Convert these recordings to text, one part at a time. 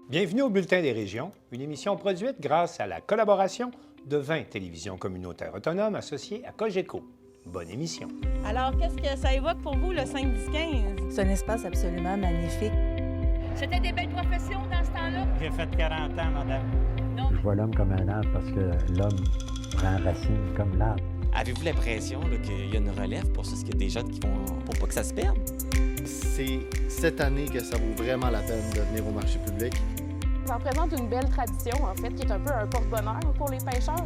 Bienvenue au Bulletin des régions, une émission produite grâce à la collaboration de 20 télévisions communautaires autonomes associées à Cogeco. Bonne émission. Alors, qu'est-ce que ça évoque pour vous, le 5-10-15? C'est un espace absolument magnifique. C'était des belles professions dans ce temps-là? J'ai fait 40 ans, madame. Non, Je vois l'homme comme un arbre parce que l'homme prend racine comme l'arbre. Avez-vous l'impression qu'il y a une relève pour ça? Est-ce qu'il y a des jeunes qui vont pour pas que ça se perde? C'est cette année que ça vaut vraiment la peine de venir au marché public. Ça représente une belle tradition, en fait, qui est un peu un porte-bonheur pour les pêcheurs.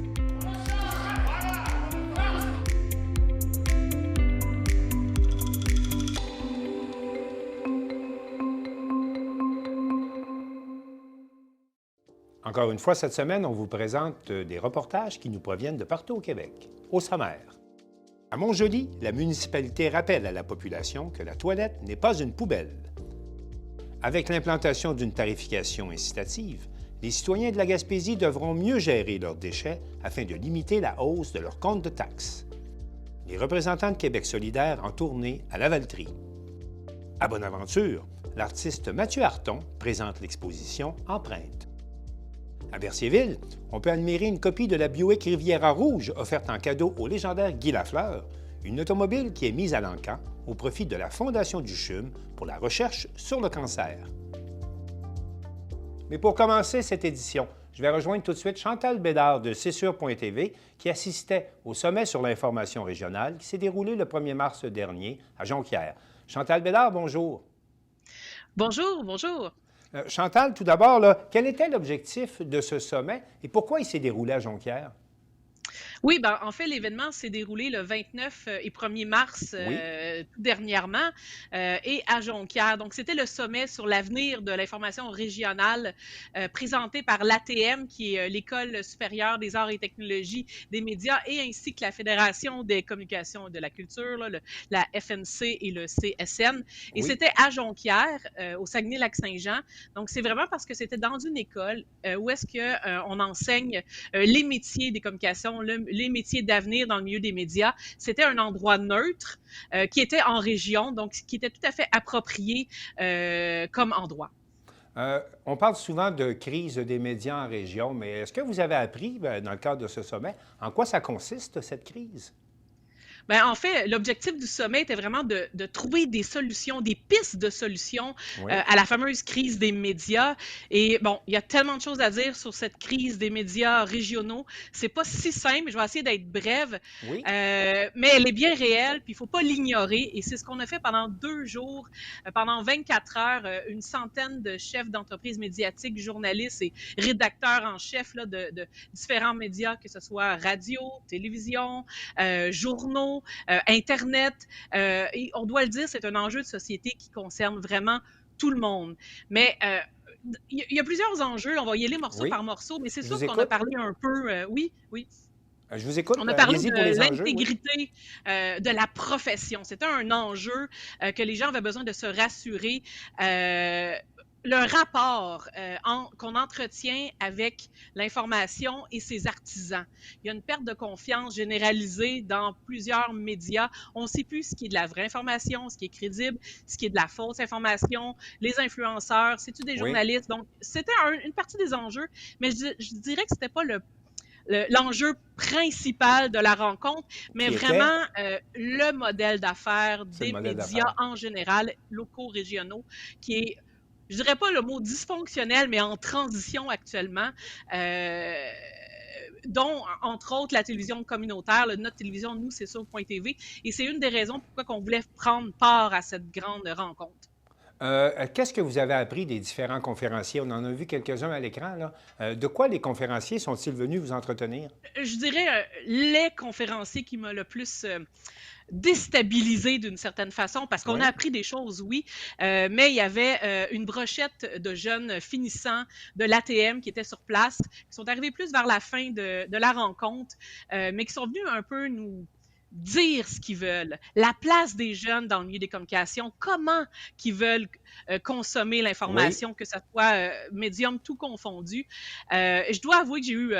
Encore une fois, cette semaine, on vous présente des reportages qui nous proviennent de partout au Québec. Au sommaire. À Montjoly, la municipalité rappelle à la population que la toilette n'est pas une poubelle. Avec l'implantation d'une tarification incitative, les citoyens de la Gaspésie devront mieux gérer leurs déchets afin de limiter la hausse de leur compte de taxes. Les représentants de Québec solidaire en tournée à Lavaltrie. À Bonaventure, l'artiste Mathieu Harton présente l'exposition Empreinte. À Berthierville, on peut admirer une copie de la Buick Riviera Rouge offerte en cadeau au légendaire Guy Lafleur, une automobile qui est mise à l'encan au profit de la Fondation du CHUM pour la recherche sur le cancer. Mais pour commencer cette édition, je vais rejoindre tout de suite Chantal Bédard de Césure.tv qui assistait au sommet sur l'information régionale qui s'est déroulé le 1er mars dernier à Jonquière. Chantal Bédard, bonjour. Bonjour, bonjour. Chantal, tout d'abord, là, quel était l'objectif de ce sommet et pourquoi il s'est déroulé à Jonquière? Oui, ben, en fait, l'événement s'est déroulé le 29 et 1er mars tout dernièrement et à Jonquière. Donc, c'était le sommet sur l'avenir de l'information régionale présenté par l'ATM, qui est l'École supérieure des arts et technologies des médias, et ainsi que la Fédération des communications et de la culture, là, la FNC et le CSN. Et c'était à Jonquière, au Saguenay-Lac-Saint-Jean. Donc, c'est vraiment parce que c'était dans une école où est-ce qu'on enseigne les métiers des communications, les métiers d'avenir dans le milieu des médias. C'était un endroit neutre qui était en région, donc qui était tout à fait approprié comme endroit. On parle souvent de crise des médias en région, mais est-ce que vous avez appris, dans le cadre de ce sommet, en quoi ça consiste, cette crise? Bien, en fait, l'objectif du sommet était vraiment de trouver des solutions, des pistes de solutions à la fameuse crise des médias. Et bon, il y a tellement de choses à dire sur cette crise des médias régionaux. C'est pas si simple. Je vais essayer d'être brève, mais elle est bien réelle, puis il faut pas l'ignorer. Et c'est ce qu'on a fait pendant 2 jours, pendant 24 heures, une centaine de chefs d'entreprises médiatiques, journalistes et rédacteurs en chef là, de différents médias, que ce soit radio, télévision, journaux, Internet. Et on doit le dire, c'est un enjeu de société qui concerne vraiment tout le monde. Mais il y a plusieurs enjeux. On va y aller morceau par morceau, mais c'est sûr qu'on a parlé un peu... oui. Je vous écoute. On a parlé de l'intégrité de la profession. C'était un enjeu que les gens avaient besoin de se rassurer. Le rapport qu'on entretient avec l'information et ses artisans. Il y a une perte de confiance généralisée dans plusieurs médias. On ne sait plus ce qui est de la vraie information, ce qui est crédible, ce qui est de la fausse information, les influenceurs, c'est-tu des journalistes? Donc, c'était une partie des enjeux, mais je dirais que c'était pas l'enjeu principal de la rencontre, mais vraiment le modèle d'affaires des médias en général, locaux, régionaux, qui est, je dirais pas le mot dysfonctionnel, mais en transition actuellement, dont, entre autres, la télévision communautaire, notre télévision, nous, c'est Césure.tv, et c'est une des raisons pourquoi on voulait prendre part à cette grande rencontre. Qu'est-ce que vous avez appris des différents conférenciers? On en a vu quelques-uns à l'écran, là. De quoi les conférenciers sont-ils venus vous entretenir? Je dirais les conférenciers qui m'ont le plus déstabilisé d'une certaine façon, parce qu'on a appris des choses, mais il y avait une brochette de jeunes finissants de l'ATM qui étaient sur place, qui sont arrivés plus vers la fin de la rencontre, mais qui sont venus un peu nous dire ce qu'ils veulent, la place des jeunes dans le milieu des communications, comment qu'ils veulent consommer l'information, que ce soit médium tout confondu. Je dois avouer que j'ai eu,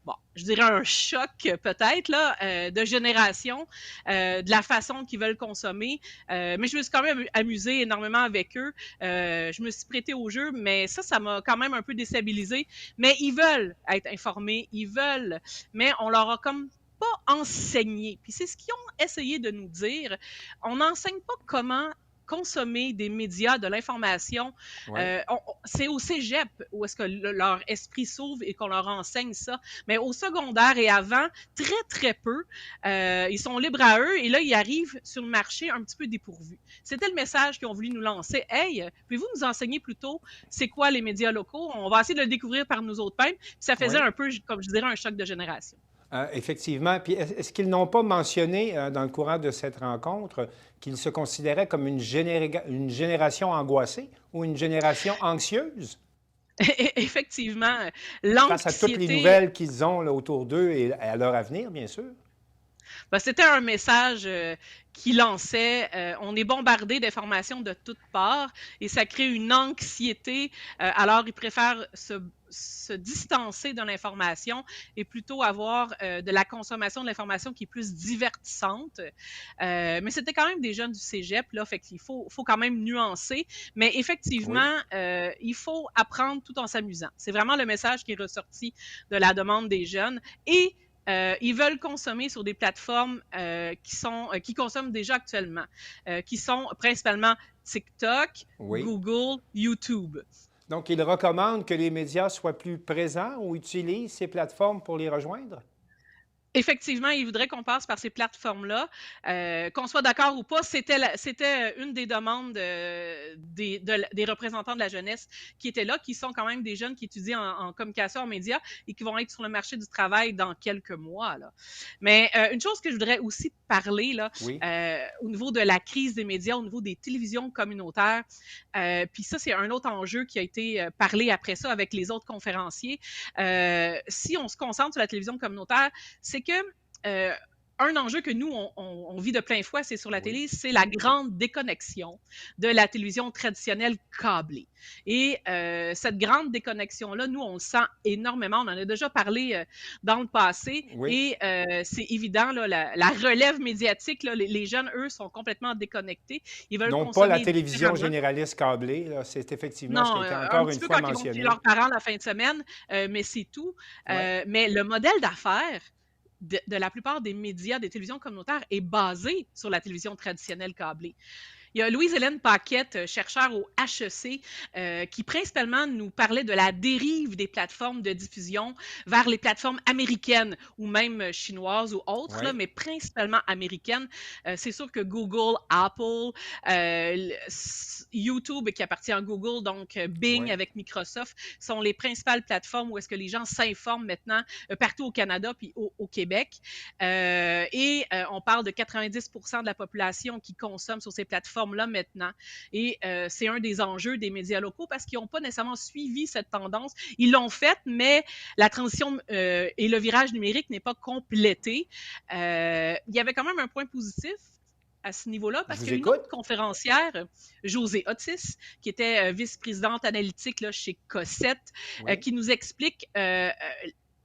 bon, je dirais un choc peut-être là, de génération, de la façon qu'ils veulent consommer, mais je me suis quand même amusée énormément avec eux. Je me suis prêtée au jeu, mais ça m'a quand même un peu déstabilisée. Mais ils veulent être informés, ils veulent, mais on leur a comme pas enseigné. Puis c'est ce qu'ils ont essayé de nous dire. On n'enseigne pas comment consommer des médias, de l'information. Ouais. C'est au cégep où est-ce que leur esprit s'ouvre et qu'on leur enseigne ça. Mais au secondaire et avant, très, très peu. Ils sont libres à eux et là, ils arrivent sur le marché un petit peu dépourvus. C'était le message qu'ils ont voulu nous lancer. Hey, pouvez-vous nous enseigner plutôt c'est quoi les médias locaux? On va essayer de le découvrir par nous autres mêmes. Puis ça faisait un peu, comme je dirais, un choc de génération. Effectivement. Puis est-ce qu'ils n'ont pas mentionné dans le courant de cette rencontre qu'ils se considéraient comme une génération angoissée ou une génération anxieuse? Effectivement, Face à toutes les l'anxiété, nouvelles qu'ils ont là, autour d'eux et à leur avenir, bien sûr. c'était un message qui lançait on est bombardé d'informations de toutes parts et ça crée une anxiété. Alors, ils préfèrent se distancer de l'information et plutôt avoir de la consommation de l'information qui est plus divertissante. Mais c'était quand même des jeunes du cégep, là, fait qu'il faut quand même nuancer. Mais effectivement, il faut apprendre tout en s'amusant. C'est vraiment le message qui est ressorti de la demande des jeunes. Et ils veulent consommer sur des plateformes qui consomment déjà actuellement, qui sont principalement TikTok, Google, YouTube. Donc, ils recommandent que les médias soient plus présents ou utilisent ces plateformes pour les rejoindre? Effectivement, ils voudraient qu'on passe par ces plateformes-là. Qu'on soit d'accord ou pas, c'était une des demandes des représentants de la jeunesse qui étaient là, qui sont quand même des jeunes qui étudient en communication, en médias et qui vont être sur le marché du travail dans quelques mois, là. Mais une chose que je voudrais aussi parler là, au niveau de la crise des médias, au niveau des télévisions communautaires, puis ça, c'est un autre enjeu qui a été parlé après ça avec les autres conférenciers. Si on se concentre sur la télévision communautaire, c'est que un enjeu que nous, on vit de plein fouet, c'est sur la télé, c'est la grande déconnexion de la télévision traditionnelle câblée. Et cette grande déconnexion-là, nous, on le sent énormément. On en a déjà parlé dans le passé. Et c'est évident, là, la relève médiatique, là, les jeunes, eux, sont complètement déconnectés. Ils veulent non pas la télévision généraliste câblée, là, c'est effectivement ce qui a été encore une fois mentionné. Ils vont leurs parents la fin de semaine, mais c'est tout. Mais le modèle d'affaires de la plupart des médias, des télévisions communautaires, est basé sur la télévision traditionnelle câblée. Il y a Louise-Hélène Paquette, chercheure au HEC, qui principalement nous parlait de la dérive des plateformes de diffusion vers les plateformes américaines ou même chinoises ou autres, là, mais principalement américaines. C'est sûr que Google, Apple, YouTube qui appartient à Google, donc Bing avec Microsoft, sont les principales plateformes où est-ce que les gens s'informent maintenant partout au Canada puis au Québec. Et on parle de 90% de la population qui consomme sur ces plateformes là maintenant. Et c'est un des enjeux des médias locaux parce qu'ils n'ont pas nécessairement suivi cette tendance. Ils l'ont faite, mais la transition et le virage numérique n'est pas complété. Il y avait quand même un point positif à ce niveau-là, parce qu'il y a une autre conférencière, Josée Otis, qui était vice-présidente analytique là, chez Cossette, qui nous explique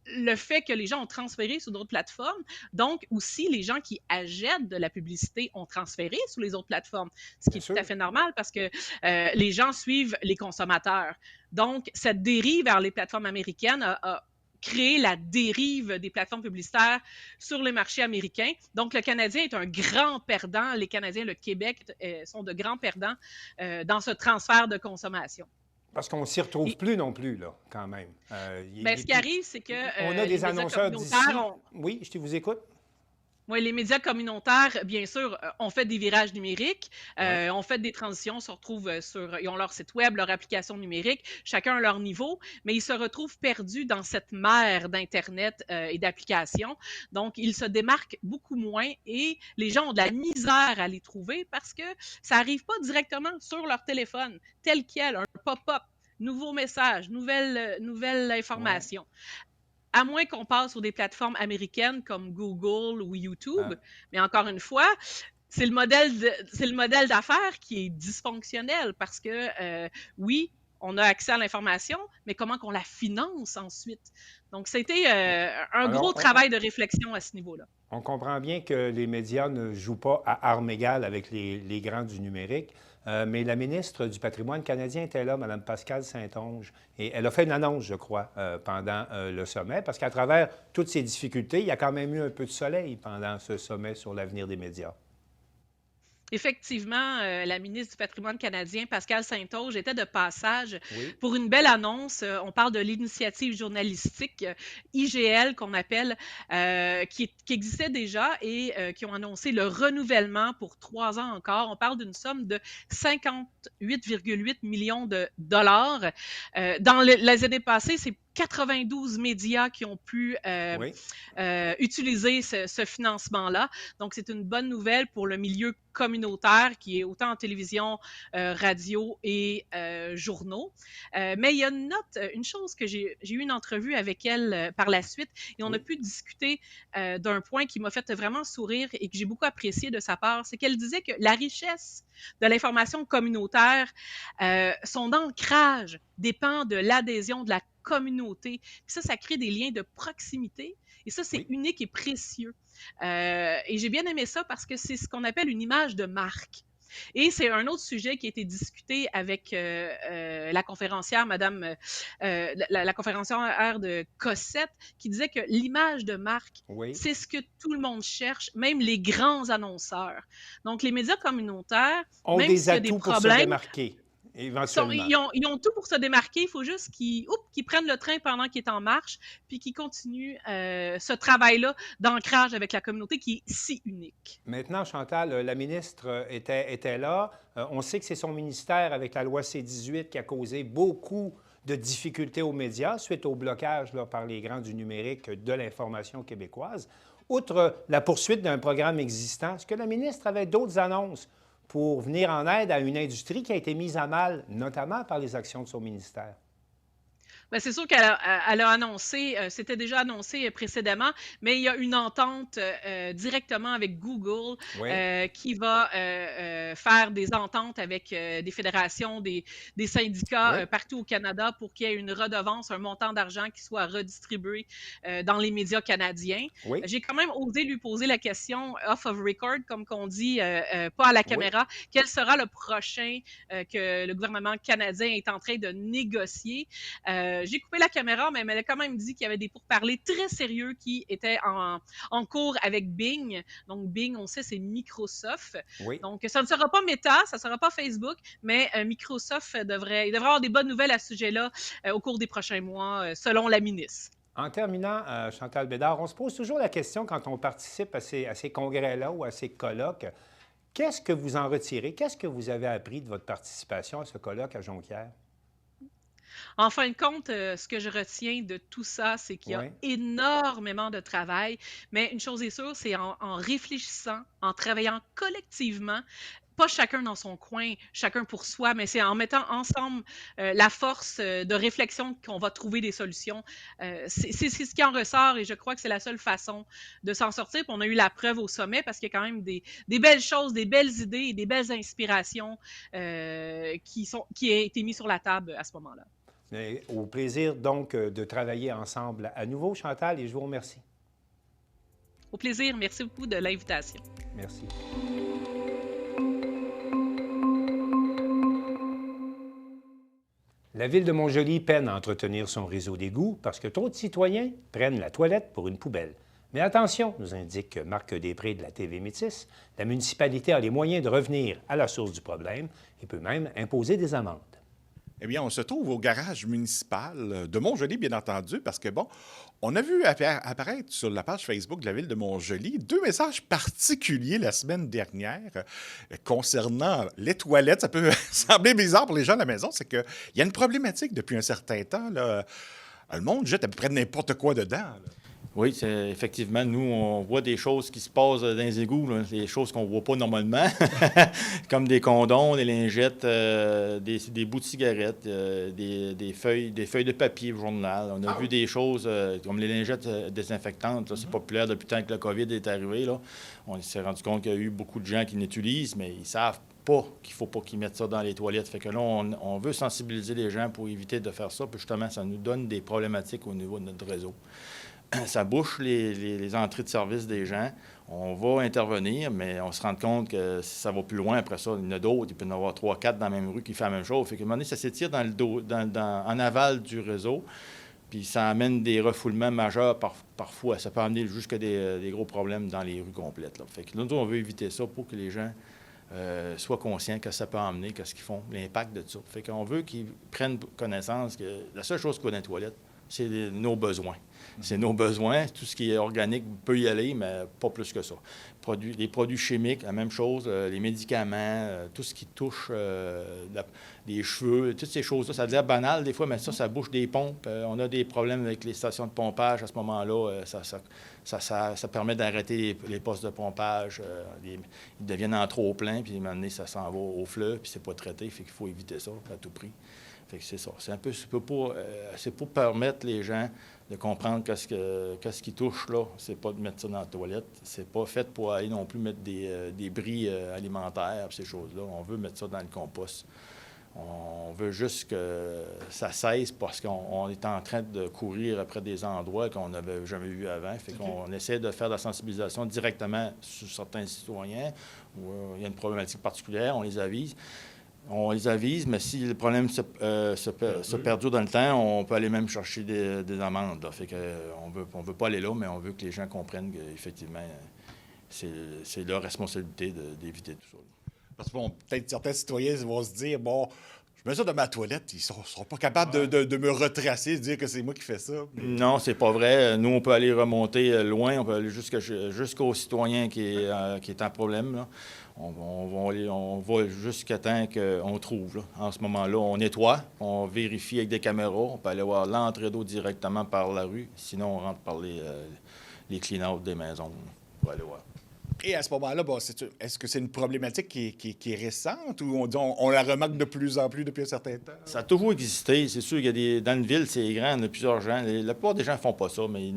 le fait que les gens ont transféré sur d'autres plateformes, donc aussi les gens qui achètent de la publicité ont transféré sur les autres plateformes, ce qui est tout à fait normal parce que les gens suivent les consommateurs. Donc, cette dérive vers les plateformes américaines a créé la dérive des plateformes publicitaires sur les marchés américains. Donc, le Canadien est un grand perdant. Les Canadiens, le Québec sont de grands perdants dans ce transfert de consommation. Parce qu'on ne s'y retrouve plus non plus, là, quand même. Ce qui arrive, c'est que on a des annonceurs d'ici. Oui, je vous écoute. Oui, les médias communautaires, bien sûr, ont fait des virages numériques, ont fait des transitions, se retrouvent ils ont leur site web, leur application numérique, chacun à leur niveau, mais ils se retrouvent perdus dans cette mer d'Internet et d'applications. Donc, ils se démarquent beaucoup moins et les gens ont de la misère à les trouver parce que ça n'arrive pas directement sur leur téléphone, tel quel, un pop-up, nouveau message, nouvelle information. à moins qu'on passe sur des plateformes américaines comme Google ou YouTube. Ah. Mais encore une fois, c'est le modèle d'affaires qui est dysfonctionnel parce que, oui, on a accès à l'information, mais comment qu'on la finance ensuite? Donc, c'était un gros travail de réflexion à ce niveau-là. On comprend bien que les médias ne jouent pas à armes égales avec les grands du numérique, mais la ministre du Patrimoine canadien était là, Mme Pascale Saint-Onge, et elle a fait une annonce, je crois, pendant le sommet, parce qu'à travers toutes ces difficultés, il y a quand même eu un peu de soleil pendant ce sommet sur l'avenir des médias. Effectivement, la ministre du Patrimoine canadien, Pascale Saint-Onge, était de passage Oui. pour une belle annonce. On parle de l'initiative journalistique IGL qu'on appelle, qui existait déjà et qui ont annoncé le renouvellement pour 3 ans encore. On parle d'une somme de 58,8 millions de dollars. Dans les années passées, c'est 92 médias qui ont pu Oui. utiliser ce financement-là. Donc, c'est une bonne nouvelle pour le milieu communautaire qui est autant en télévision, radio et journaux. Mais il y a une chose que j'ai eu une entrevue avec elle par la suite et on a pu discuter d'un point qui m'a fait vraiment sourire et que j'ai beaucoup apprécié de sa part, c'est qu'elle disait que la richesse de l'information communautaire, son ancrage dépend de l'adhésion de la communauté. Puis ça crée des liens de proximité. Et ça, c'est unique et précieux. Et j'ai bien aimé ça parce que c'est ce qu'on appelle une image de marque. Et c'est un autre sujet qui a été discuté avec la conférencière, la conférencière de Cossette, qui disait que l'image de marque, c'est ce que tout le monde cherche, même les grands annonceurs. Donc, les médias communautaires, ont même s'il y a des pour se problèmes, démarquer, éventuellement. ils ont tout pour se démarquer. Il faut juste qu'ils prennent le train pendant qu'il est en marche, puis qu'ils continuent ce travail-là d'ancrage avec la communauté qui est si unique. Maintenant, Chantal, la ministre était là. On sait que c'est son ministère, avec la loi C-18, qui a causé beaucoup de difficultés aux médias suite au blocage là, par les grands du numérique de l'information québécoise. Outre la poursuite d'un programme existant, est-ce que la ministre avait d'autres annonces pour venir en aide à une industrie qui a été mise à mal, notamment par les actions de son ministère? Bien, c'est sûr qu'elle a annoncé, c'était déjà annoncé précédemment, mais il y a une entente directement avec Google qui va faire des ententes avec des fédérations, des syndicats partout au Canada pour qu'il y ait une redevance, un montant d'argent qui soit redistribué dans les médias canadiens. J'ai quand même osé lui poser la question off of record, comme qu'on dit, pas à la caméra. Quel sera le prochain que le gouvernement canadien est en train de négocier? J'ai coupé la caméra, mais elle a quand même dit qu'il y avait des pourparlers très sérieux qui étaient en cours avec Bing. Donc, Bing, on sait, c'est Microsoft. Donc, ça ne sera pas Meta, ça ne sera pas Facebook, mais Microsoft devrait avoir des bonnes nouvelles à ce sujet-là au cours des prochains mois, selon la ministre. En terminant, Chantal Bédard, on se pose toujours la question quand on participe à ces congrès-là ou à ces colloques, qu'est-ce que vous en retirez? Qu'est-ce que vous avez appris de votre participation à ce colloque à Jonquière? En fin de compte, ce que je retiens de tout ça, c'est qu'il y a énormément de travail, mais une chose est sûre, c'est en réfléchissant, en travaillant collectivement, pas chacun dans son coin, chacun pour soi, mais c'est en mettant ensemble la force de réflexion qu'on va trouver des solutions. C'est ce qui en ressort et je crois que c'est la seule façon de s'en sortir. Puis on a eu la preuve au sommet parce qu'il y a quand même des belles choses, des belles idées et des belles inspirations qui ont été mises sur la table à ce moment-là. Au plaisir donc de travailler ensemble à nouveau, Chantal, et je vous remercie. Au plaisir. Merci beaucoup de l'invitation. Merci. La Ville de Montjoly peine à entretenir son réseau d'égouts parce que trop de citoyens prennent la toilette pour une poubelle. Mais attention, nous indique Marc Després de la TV Métis, la municipalité a les moyens de revenir à la source du problème et peut même imposer des amendes. Eh bien, on se trouve au garage municipal de Montjoly, bien entendu, parce que, bon, on a vu apparaître sur la page Facebook de la Ville de Montjoly 2 messages particuliers la semaine dernière concernant les toilettes. Ça peut sembler bizarre pour les gens à la maison, c'est qu'il y a une problématique depuis un certain temps, là. Le monde jette à peu près n'importe quoi dedans, là. Oui, effectivement, nous, on voit des choses qui se passent dans les égouts, là, des choses qu'on ne voit pas normalement, comme des condoms, des lingettes, des bouts de cigarettes, des feuilles de papier journal. On a vu des choses comme les lingettes désinfectantes. C'est populaire depuis le temps que le COVID est arrivé. Là. On s'est rendu compte qu'il y a eu beaucoup de gens qui l'utilisent, mais ils savent pas qu'il ne faut pas qu'ils mettent ça dans les toilettes. Fait que là, on veut sensibiliser les gens pour éviter de faire ça. Puis justement, ça nous donne des problématiques au niveau de notre réseau. Ça bouche les entrées de service des gens. On va intervenir, mais on se rend compte que si ça va plus loin après ça, il y en a d'autres. Il peut y en avoir 3, 4 dans la même rue qui font la même chose. Fait qu'à un moment donné, ça s'étire dans le dos, en aval du réseau. Puis ça amène des refoulements majeurs parfois. Ça peut amener jusqu'à des gros problèmes dans les rues complètes. Là. Fait que nous, on veut éviter ça pour que les gens soient conscients que ça peut emmener, qu'est-ce qu'ils font, l'impact de ça. Fait qu'on veut qu'ils prennent connaissance que la seule chose qu'on a dans les toilettes, c'est nos besoins. C'est nos besoins. Tout ce qui est organique peut y aller, mais pas plus que ça. Les produits chimiques, la même chose. Les médicaments, tout ce qui touche les cheveux, toutes ces choses-là. Ça a l'air banal des fois, mais ça bouche des pompes. On a des problèmes avec les stations de pompage. À ce moment-là, ça permet d'arrêter les postes de pompage. Ils deviennent en trop plein, puis à un moment donné, ça s'en va au fleuve, puis c'est pas traité. Fait qu'il faut éviter ça à tout prix. Fait que c'est ça. C'est pour permettre les gens de comprendre qu'est-ce qui touche là. C'est pas de mettre ça dans la toilette. C'est pas fait pour aller non plus mettre des bris alimentaires, ces choses-là. On veut mettre ça dans le compost. On veut juste que ça cesse parce qu'on est en train de courir après des endroits qu'on n'avait jamais vus avant. Fait qu'on essaie de faire de la sensibilisation directement sur certains citoyens où il y a une problématique particulière, on les avise. On les avise, mais si le problème se perdure dans le temps, on peut aller même chercher des amendes. Là. Fait que, on veut pas aller là, mais on veut que les gens comprennent qu'effectivement, c'est leur responsabilité d'éviter tout ça. Parce que, peut-être certains citoyens vont se dire, bon, je mets ça dans ma toilette, ils ne seront pas capables de me retracer, de dire que c'est moi qui fais ça. Non, c'est pas vrai. Nous, on peut aller remonter loin, on peut aller jusqu'au citoyen qui est en problème, là. On va jusqu'à temps qu'on trouve. Là. En ce moment-là, on nettoie, on vérifie avec des caméras. On peut aller voir l'entrée d'eau directement par la rue. Sinon, on rentre par les clean-out des maisons pour aller voir. Et à ce moment-là, est-ce que c'est une problématique qui est récente ou on la remarque de plus en plus depuis un certain temps? Ça a toujours existé. C'est sûr qu'il y a dans une ville, c'est grand, il y a plusieurs gens. La plupart des gens ne font pas ça, mais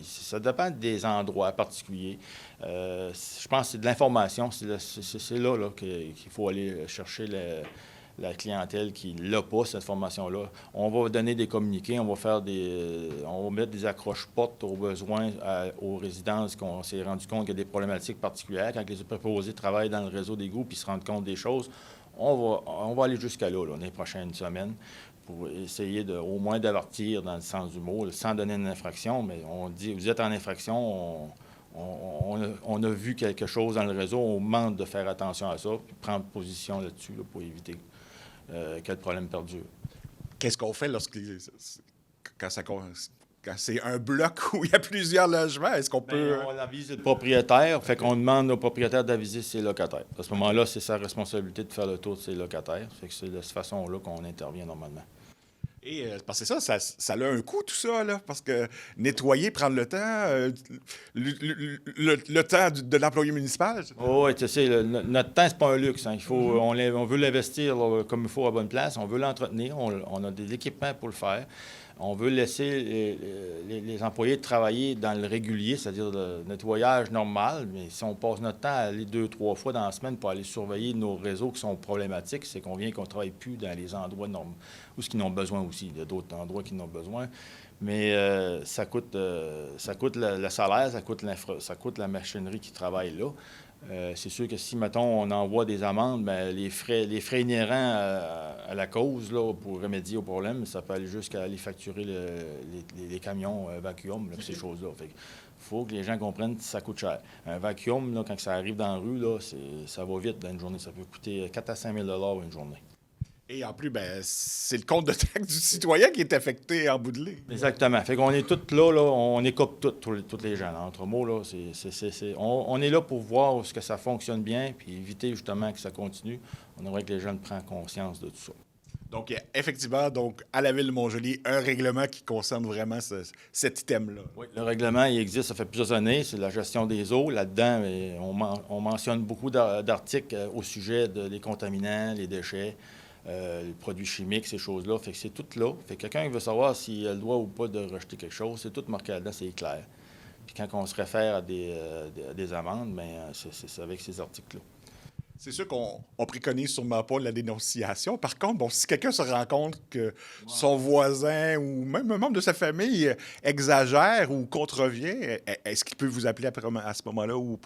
ça dépend des endroits particuliers. Je pense que c'est de l'information. C'est là qu'il faut aller chercher la clientèle qui n'a pas cette formation-là. On va donner des communiqués, on va mettre des accroche-portes aux besoins aux résidences qu'on s'est rendu compte qu'il y a des problématiques particulières. Quand les préposés travaillent dans le réseau d'égouts puis se rendent compte des choses, on va aller jusqu'à là, dans les prochaines semaines pour essayer au moins d'avertir dans le sens du mot, sans donner une infraction, mais on dit, vous êtes en infraction, on a vu quelque chose dans le réseau, on demande de faire attention à ça, puis prendre position là-dessus là, pour éviter que le problème perdure. Qu'est-ce qu'on fait quand c'est un bloc où il y a plusieurs logements? Est-ce qu'on peut... On avise le propriétaire, fait qu'on demande au propriétaire d'aviser ses locataires. À ce moment-là, c'est sa responsabilité de faire le tour de ses locataires. Fait que c'est de cette façon-là qu'on intervient normalement. Et parce que ça a un coût, tout ça, là, parce que nettoyer, prendre le temps, le temps de l'employé municipal. Oui, tu sais, notre temps, c'est pas un luxe. Hein. On veut l'investir là, comme il faut à bonne place. On veut l'entretenir. On a des équipements pour le faire. On veut laisser les employés travailler dans le régulier, c'est-à-dire le nettoyage normal. Mais si on passe notre temps à aller 2-3 fois dans la semaine pour aller surveiller nos réseaux qui sont problématiques, c'est qu'on vient qu'on ne travaille plus dans les endroits normaux où ce qu'ils ont besoin aussi. Il y a d'autres endroits qui en ont besoin. Mais ça coûte le salaire, ça coûte la machinerie qui travaille là. C'est sûr que si, mettons, on envoie des amendes, bien, les frais inhérents à la cause là, pour remédier au problème, ça peut aller jusqu'à aller facturer les camions vacuum, là, ces choses-là. Fait qu'il faut que les gens comprennent que ça coûte cher. Un vacuum, là, quand ça arrive dans la rue, là, ça va vite dans une journée. Ça peut coûter 4 à 5 000 une journée. Et en plus, c'est le compte de taxe du citoyen qui est affecté en bout de ligne. Exactement. Fait qu'on est tous là, on écope tous les gens. Là. Entre mots, là, on est là pour voir ce que ça fonctionne bien, puis éviter justement que ça continue. On aimerait que les gens prennent conscience de tout ça. Donc, il y a effectivement, donc, à la Ville de Montjoly, un règlement qui concerne vraiment cet item-là. Oui, le règlement, il existe, ça fait plusieurs années. C'est la gestion des eaux. Là-dedans, on mentionne beaucoup d'articles au sujet des contaminants, les déchets, les produits chimiques, ces choses-là. Fait que c'est tout là. Fait que quelqu'un qui veut savoir s'il a le droit ou pas de rejeter quelque chose, c'est tout marqué là-dedans, c'est clair. Puis quand on se réfère à des amendes, bien, c'est avec ces articles-là. C'est sûr qu'on préconise sûrement pas la dénonciation. Par contre, bon, si quelqu'un se rend compte que son voisin ou même un membre de sa famille exagère ou contrevient, est-ce qu'il peut vous appeler à ce moment-là? Ou...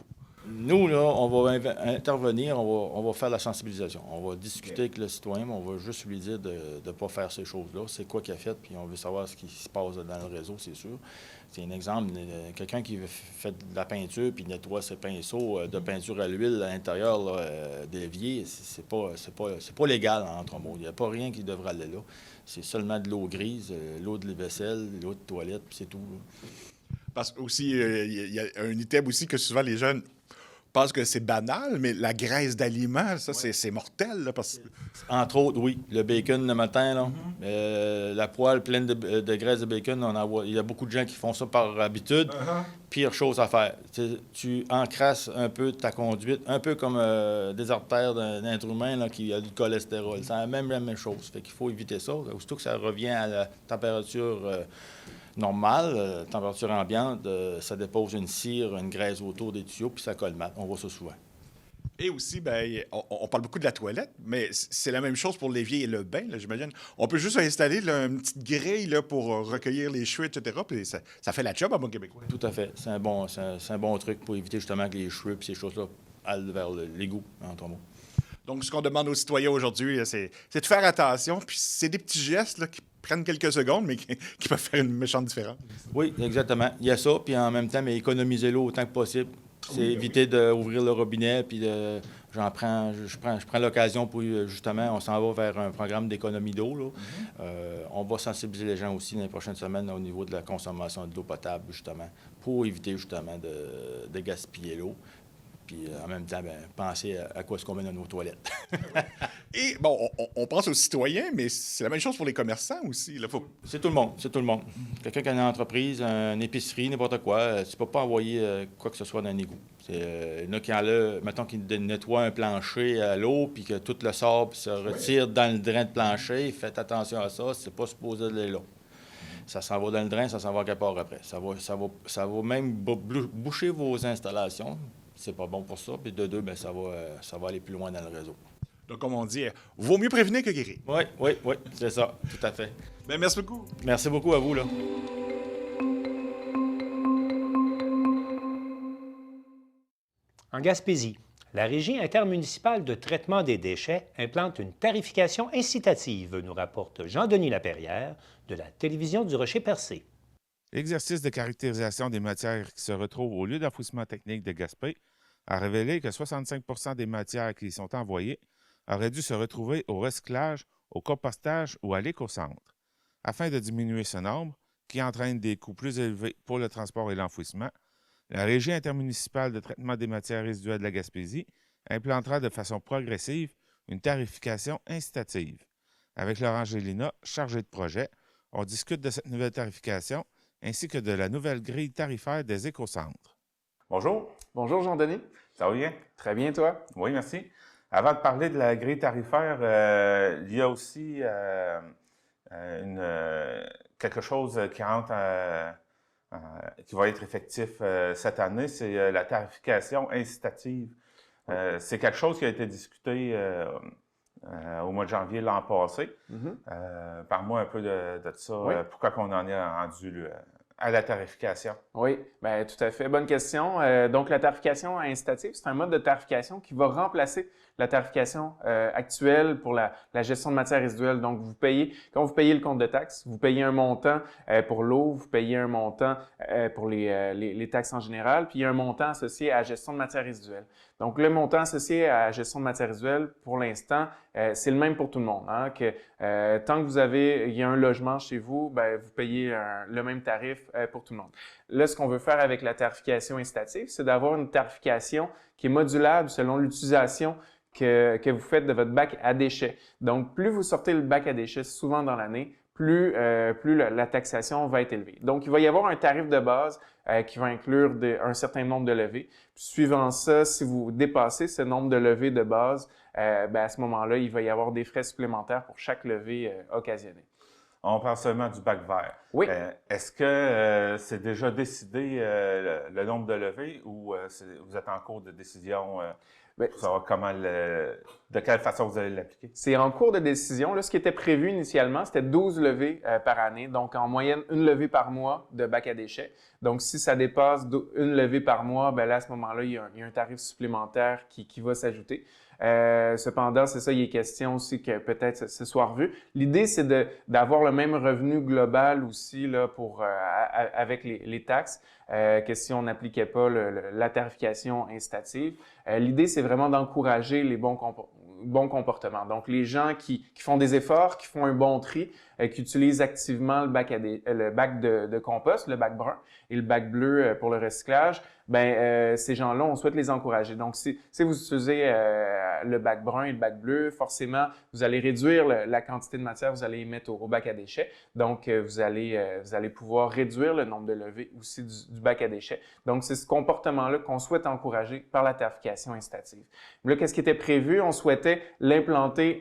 Nous, là, on va intervenir, on va faire la sensibilisation. On va discuter avec le citoyen, mais on va juste lui dire de ne pas faire ces choses-là. C'est quoi qu'il a fait, puis on veut savoir ce qui se passe dans le réseau, c'est sûr. C'est un exemple, quelqu'un qui fait de la peinture puis nettoie ses pinceaux de peinture à l'huile à l'intérieur de l'évier, c'est pas légal, entre mots. Il n'y a pas rien qui devrait aller là. C'est seulement de l'eau grise, l'eau de vaisselle, l'eau de toilette, puis c'est tout. Là. Parce que aussi, il y a un item aussi que souvent les jeunes pensent que c'est banal, mais la graisse d'aliment, ça, c'est mortel. Là, parce... Entre autres, oui. Le bacon le matin, là, la poêle pleine de graisse de bacon, il y a beaucoup de gens qui font ça par habitude. Pire chose à faire. Tu encrasses un peu ta conduite, un peu comme des artères d'un être humain là, qui a du cholestérol. C'est la même chose. Fait qu'il faut éviter ça. Aussitôt que ça revient à la température normale, température ambiante, ça dépose une cire, une graisse autour des tuyaux, puis ça colmate. On voit ça souvent. Et aussi, bien, on parle beaucoup de la toilette, mais c'est la même chose pour l'évier et le bain, là, j'imagine. On peut juste installer là, une petite grille là, pour recueillir les cheveux, etc., puis ça fait la job à bon québécois. Tout à fait. C'est un bon truc pour éviter justement que les cheveux et ces choses-là aillent vers l'égout, en trois mots. Donc, ce qu'on demande aux citoyens aujourd'hui, c'est de faire attention, puis c'est des petits gestes là, qui prennent quelques secondes, mais qui peuvent faire une méchante différence. Oui, exactement. Il y a ça, puis en même temps, mais économiser l'eau autant que possible. C'est éviter d'ouvrir le robinet, puis je prends l'occasion pour, justement, on s'en va vers un programme d'économie d'eau. Là. On va sensibiliser les gens aussi dans les prochaines semaines au niveau de la consommation de l'eau potable, justement, pour éviter, justement, de gaspiller l'eau. Puis en même temps, penser à quoi est-ce qu'on met dans nos toilettes. Et bon, on pense aux citoyens, mais c'est la même chose pour les commerçants aussi. Là, C'est tout le monde. Quelqu'un qui a une entreprise, une épicerie, n'importe quoi, tu ne peux pas envoyer quoi que ce soit dans un égout. Il y en a qui mettons qu'ils nettoient un plancher à l'eau, puis que tout le sable se retire dans le drain de plancher. Faites attention à ça, c'est pas supposé aller là. Ça s'en va dans le drain, ça s'en va quelque part après. Ça va même boucher vos installations. C'est pas bon pour ça. Puis de deux, ça va aller plus loin dans le réseau. Donc, comme on dit, vaut mieux prévenir que guérir. Oui, c'est ça, tout à fait. Merci beaucoup. Merci beaucoup à vous, là. En Gaspésie, la Régie intermunicipale de traitement des déchets implante une tarification incitative, nous rapporte Jean-Denis Laperrière de la télévision du Rocher-Percé. L'exercice de caractérisation des matières qui se retrouvent au lieu d'enfouissement technique de Gaspé a révélé que 65 des matières qui y sont envoyées auraient dû se retrouver au recyclage, au compostage ou à l'écocentre. Afin de diminuer ce nombre, qui entraîne des coûts plus élevés pour le transport et l'enfouissement, la Régie intermunicipale de traitement des matières résiduelles de la Gaspésie implantera de façon progressive une tarification incitative. Avec Laurent Gélina, chargé de projet, on discute de cette nouvelle tarification ainsi que de la nouvelle grille tarifaire des écocentres. Bonjour. Bonjour Jean-Denis. Ça va bien? Très bien, toi? Oui, merci. Avant de parler de la grille tarifaire, il y a aussi quelque chose qui rentre, qui va être effectif cette année, c'est la tarification incitative. C'est quelque chose qui a été discuté au mois de janvier l'an passé. Parle-moi un peu de ça. Oui. Pourquoi on en est rendu à la tarification? Oui, bien, tout à fait. Bonne question. Donc, la tarification incitative, c'est un mode de tarification qui va remplacer la tarification actuelle pour la gestion de matières résiduelles. Donc, quand vous payez le compte de taxes, vous payez un montant pour l'eau, vous payez un montant pour les taxes en général, puis il y a un montant associé à la gestion de matières résiduelles. Donc, le montant associé à la gestion de matières résiduelles, pour l'instant, c'est le même pour tout le monde. Hein, tant que il y a un logement chez vous, bien, vous payez le même tarif pour tout le monde. Là, ce qu'on veut faire avec la tarification incitative, c'est d'avoir une tarification qui est modulable selon l'utilisation que vous faites de votre bac à déchets. Donc, plus vous sortez le bac à déchets souvent dans l'année, plus la taxation va être élevée. Donc, il va y avoir un tarif de base qui va inclure un certain nombre de levées. Puis, suivant ça, si vous dépassez ce nombre de levées de base, à ce moment-là, il va y avoir des frais supplémentaires pour chaque levée occasionnée. On parle seulement du bac vert. Oui. Est-ce que c'est déjà décidé le nombre de levées ou vous êtes en cours de décision pour savoir de quelle façon vous allez l'appliquer? C'est en cours de décision. Là, ce qui était prévu initialement, c'était 12 levées par année. Donc, en moyenne, une levée par mois de bac à déchets. Donc, si ça dépasse une levée par mois, là, à ce moment-là, il y a un tarif supplémentaire qui va s'ajouter. Cependant, c'est ça, il est question aussi que peut-être ce soit revu. L'idée, c'est d'avoir le même revenu global aussi là, avec les taxes que si on n'appliquait pas la tarification incitative. L'idée, c'est vraiment d'encourager les bons comportements. Donc, les gens qui font des efforts, qui font un bon tri, qui utilisent activement le bac de compost, le bac brun et le bac bleu pour le recyclage, ces gens-là, on souhaite les encourager. Donc, si vous utilisez le bac brun et le bac bleu, forcément, vous allez réduire la quantité de matière que vous allez émettre au bac à déchets. Donc, vous allez pouvoir réduire le nombre de levées aussi du bac à déchets. Donc, c'est ce comportement-là qu'on souhaite encourager par la tarification incitative. Là, qu'est-ce qui était prévu? On souhaitait l'implanter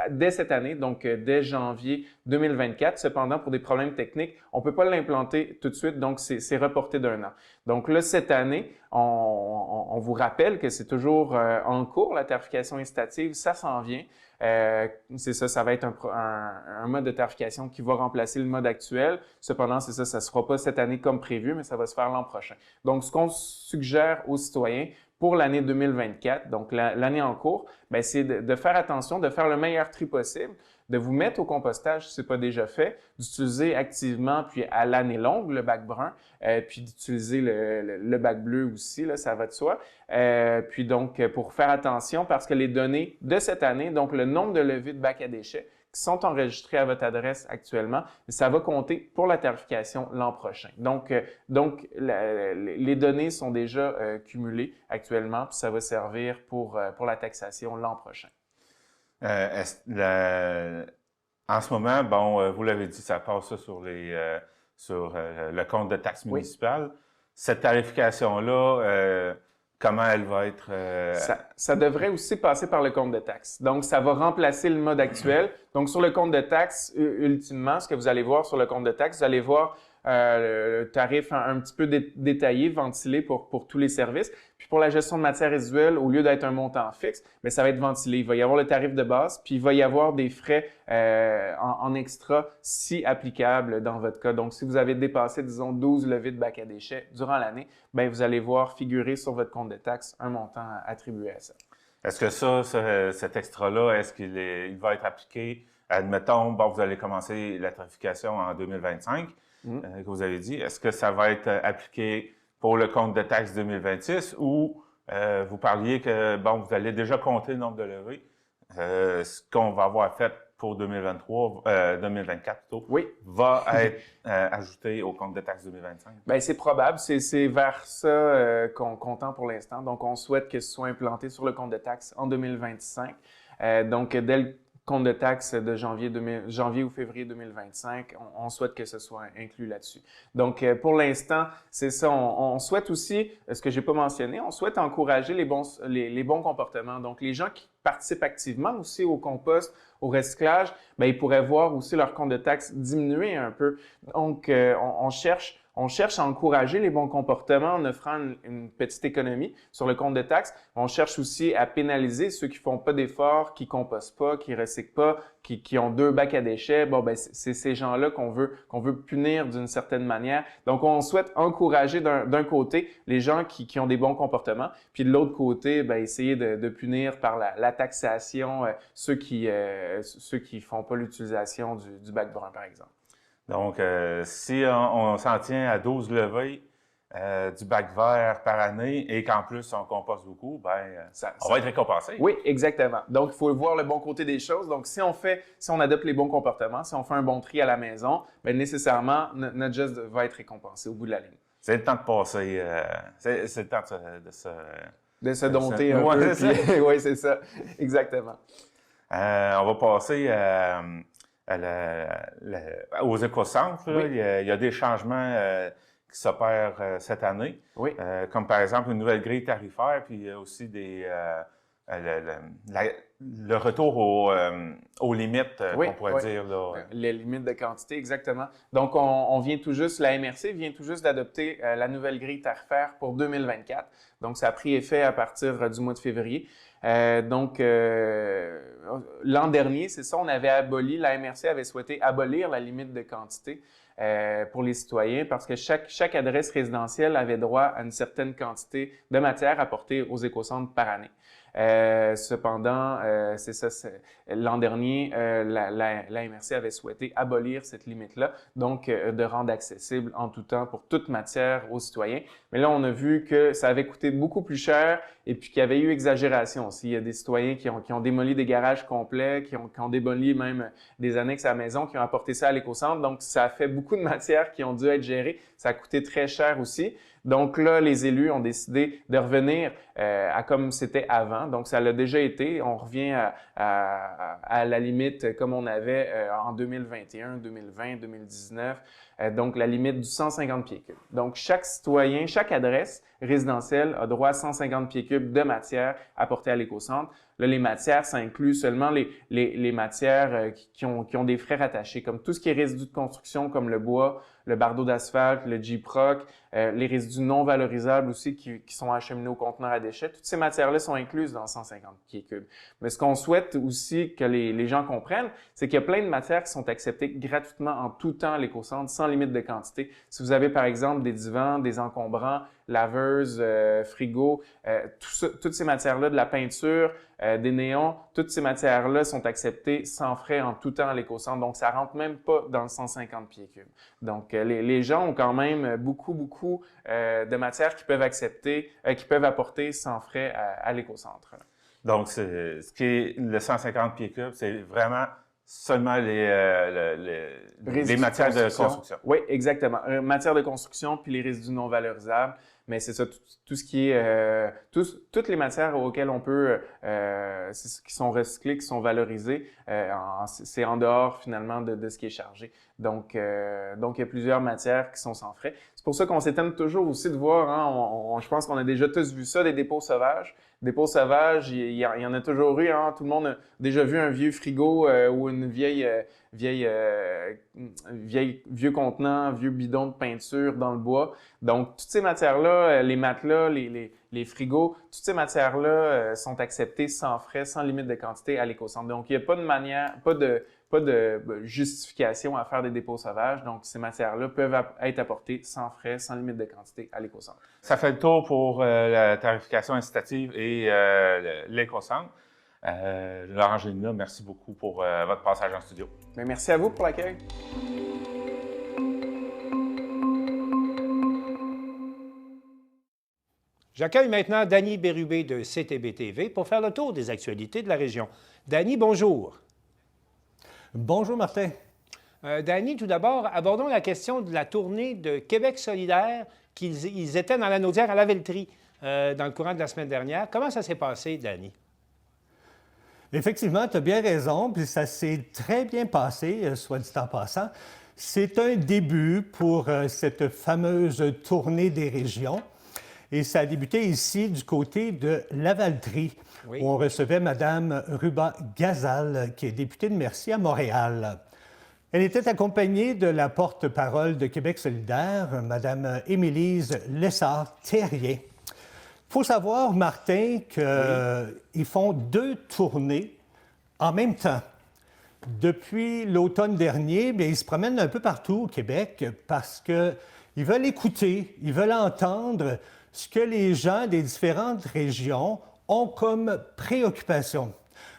dès cette année, donc dès janvier 2024. Cependant, pour des problèmes techniques, on ne peut pas l'implanter tout de suite, donc c'est reporté d'1 an. Donc là, cette année, on vous rappelle que c'est toujours en cours, la tarification incitative, ça s'en vient. C'est ça, ça va être un mode de tarification qui va remplacer le mode actuel. Cependant, c'est ça, ça ne se fera pas cette année comme prévu, mais ça va se faire l'an prochain. Donc, ce qu'on suggère aux citoyens pour l'année 2024, donc l'année en cours, c'est de faire attention, de faire le meilleur tri possible, de vous mettre au compostage si ce n'est pas déjà fait, d'utiliser activement, puis à l'année longue, le bac brun, puis d'utiliser le bac bleu aussi, là, ça va de soi. Puis donc, pour faire attention, parce que les données de cette année, donc le nombre de levées de bac à déchets qui sont enregistrées à votre adresse actuellement, ça va compter pour la tarification l'an prochain. Donc les données sont déjà cumulées actuellement, puis ça va servir pour la taxation l'an prochain. En ce moment, vous l'avez dit, ça passe sur le compte de taxe municipale. Oui. Cette tarification-là, comment elle va être... Ça devrait aussi passer par le compte de taxe. Donc, ça va remplacer le mode actuel. Donc, sur le compte de taxe, ultimement, ce que vous allez voir sur le compte de taxe, vous allez voir le tarif un petit peu détaillé, ventilé pour tous les services. Puis pour la gestion de matières résiduelles, au lieu d'être un montant fixe, ça va être ventilé. Il va y avoir le tarif de base, puis il va y avoir des frais en extra si applicable dans votre cas. Donc, si vous avez dépassé, disons, 12 levées de bac à déchets durant l'année, vous allez voir figurer sur votre compte de taxe un montant attribué à ça. Est-ce que cet extra-là, est-ce qu'il va être appliqué, admettons, vous allez commencer la tarification en 2025, que vous avez dit, est-ce que ça va être appliqué pour le compte de taxe 2026 ou vous parliez que, vous allez déjà compter le nombre de levées, ce qu'on va avoir fait pour 2024 plutôt, oui, va être ajouté au compte de taxe 2025? C'est probable. C'est vers ça qu'on tend pour l'instant. Donc, on souhaite que ce soit implanté sur le compte de taxe en 2025. Donc, dès le compte de taxe de janvier ou février 2025, on souhaite que ce soit inclus là-dessus. Donc, pour l'instant, c'est ça. On souhaite aussi, ce que j'ai pas mentionné, on souhaite encourager les bons comportements. Donc, les gens qui participent activement aussi au compost, au recyclage, ils pourraient voir aussi leur compte de taxe diminuer un peu. Donc, on cherche à encourager les bons comportements en offrant une petite économie sur le compte de taxe. On cherche aussi à pénaliser ceux qui font pas d'efforts, qui compostent pas, qui recyclent pas, qui ont 2 bacs à déchets. C'est ces gens-là qu'on veut punir d'une certaine manière. Donc, on souhaite encourager d'un côté les gens qui ont des bons comportements, puis de l'autre côté, essayer de punir par la taxation ceux qui font pas l'utilisation du bac brun, par exemple. Donc, si on s'en tient à 12 levées du bac vert par année et qu'en plus on composte beaucoup, on va être récompensé. Oui, exactement. Donc, il faut voir le bon côté des choses. Donc, si on adopte les bons comportements, si on fait un bon tri à la maison, nécessairement, notre geste va être récompensé au bout de la ligne. c'est le temps de passer. C'est le temps de se dompter un ouais, peu. c'est Oui, c'est ça. Exactement. on va passer aux écocentres. Là. Oui. Il y a des changements qui s'opèrent cette année. Oui. Comme par exemple une nouvelle grille tarifaire, puis il y a aussi le retour aux limites, Oui, qu'on pourrait dire. Là. Les limites de quantité, exactement. Donc, on vient tout juste, la MRC vient tout juste d'adopter la nouvelle grille tarifaire pour 2024. Donc, ça a pris effet à partir du mois de février. L'an dernier, c'est ça, on avait aboli, la MRC avait souhaité abolir la limite de quantité pour les citoyens parce que chaque adresse résidentielle avait droit à une certaine quantité de matière apportée aux écocentres par année. Cependant, c'est ça, l'an dernier, la MRC avait souhaité abolir cette limite-là, donc de rendre accessible en tout temps pour toute matière aux citoyens. Mais là, on a vu que ça avait coûté beaucoup plus cher et puis qu'il y avait eu exagération aussi. Il y a des citoyens qui ont démoli des garages complets, qui ont démoli même des annexes à la maison, qui ont apporté ça à l'écocentre. Donc, ça a fait beaucoup de matières qui ont dû être gérées. Ça a coûté très cher aussi. Donc là, les élus ont décidé de revenir à comme c'était avant. Donc, ça l'a déjà été. On revient à la limite comme on avait en 2021, 2020, 2019. Donc, la limite du 150 pieds cubes. Donc, chaque citoyen, chaque adresse résidentielle a droit à 150 pieds cubes de matière apportée à l'écocentre. Là, les matières, ça inclut seulement les matières qui ont des frais rattachés, comme tout ce qui est résidus de construction, comme le bois, le bardeau d'asphalte, le Gyproc, les résidus non valorisables aussi qui sont acheminés au conteneur à déchets. Toutes ces matières-là sont incluses dans 150 pieds cubes. Mais ce qu'on souhaite aussi que les gens comprennent, c'est qu'il y a plein de matières qui sont acceptées gratuitement en tout temps à l'écocentre, sans limite de quantité. Si vous avez, par exemple, des divans, des encombrants, laveuses, frigo, toutes ces matières-là, de la peinture, des néons, toutes ces matières-là sont acceptées sans frais en tout temps à l'écocentre. Donc, ça rentre même pas dans le 150 pieds cubes. Donc, les gens ont quand même beaucoup de matières qu'ils peuvent accepter, qu'ils peuvent apporter sans frais à l'écocentre. Donc, ce qui est le 150 pieds cubes, c'est vraiment seulement les matières de construction. Oui, exactement. Matières de construction puis les résidus non valorisables. Mais c'est ça, tout ce qui est, toutes les matières auxquelles on peut, qui sont recyclées, qui sont valorisées, c'est en dehors finalement de ce qui est chargé. Donc, il y a plusieurs matières qui sont sans frais. C'est pour ça qu'on s'étonne toujours aussi de voir, hein, je pense qu'on a déjà tous vu ça, des dépôts sauvages. Dépôts sauvages, il y en a toujours eu, hein, tout le monde a déjà vu un vieux frigo ou une vieux contenant, vieux bidon de peinture dans le bois. Donc, toutes ces matières-là, les matelas, les frigos, toutes ces matières-là sont acceptées sans frais, sans limite de quantité à l'écocentre. Donc, il n'y a pas de manière, pas de justification à faire des dépôts sauvages. Donc, ces matières-là peuvent être apportées sans frais, sans limite de quantité à l'écocentre. Ça fait le tour pour la tarification incitative et l'écocentre. Laurent Gélina, merci beaucoup pour votre passage en studio. Bien, merci à vous pour l'accueil. J'accueille maintenant Danny Bérubé de CTB-TV pour faire le tour des actualités de la région. Danny, bonjour. Bonjour, Martin. Danny, tout d'abord, abordons la question de la tournée de Québec solidaire qu'ils étaient dans la Naudière à Lavellerie dans le courant de la semaine dernière. Comment ça s'est passé, Danny? Effectivement, tu as bien raison, puis ça s'est très bien passé, soit dit en passant. C'est un début pour cette fameuse tournée des régions. Et ça a débuté ici du côté de Lavaltrie, où on recevait Mme Ruba Gazal, qui est députée de Mercier à Montréal. Elle était accompagnée de la porte-parole de Québec solidaire, Mme Émilise Lessard-Terrien. Il faut savoir, Martin, qu'ils font 2 tournées en même temps. Depuis l'automne dernier, bien, ils se promènent un peu partout au Québec parce qu'ils veulent écouter, ils veulent entendre ce que les gens des différentes régions ont comme préoccupation.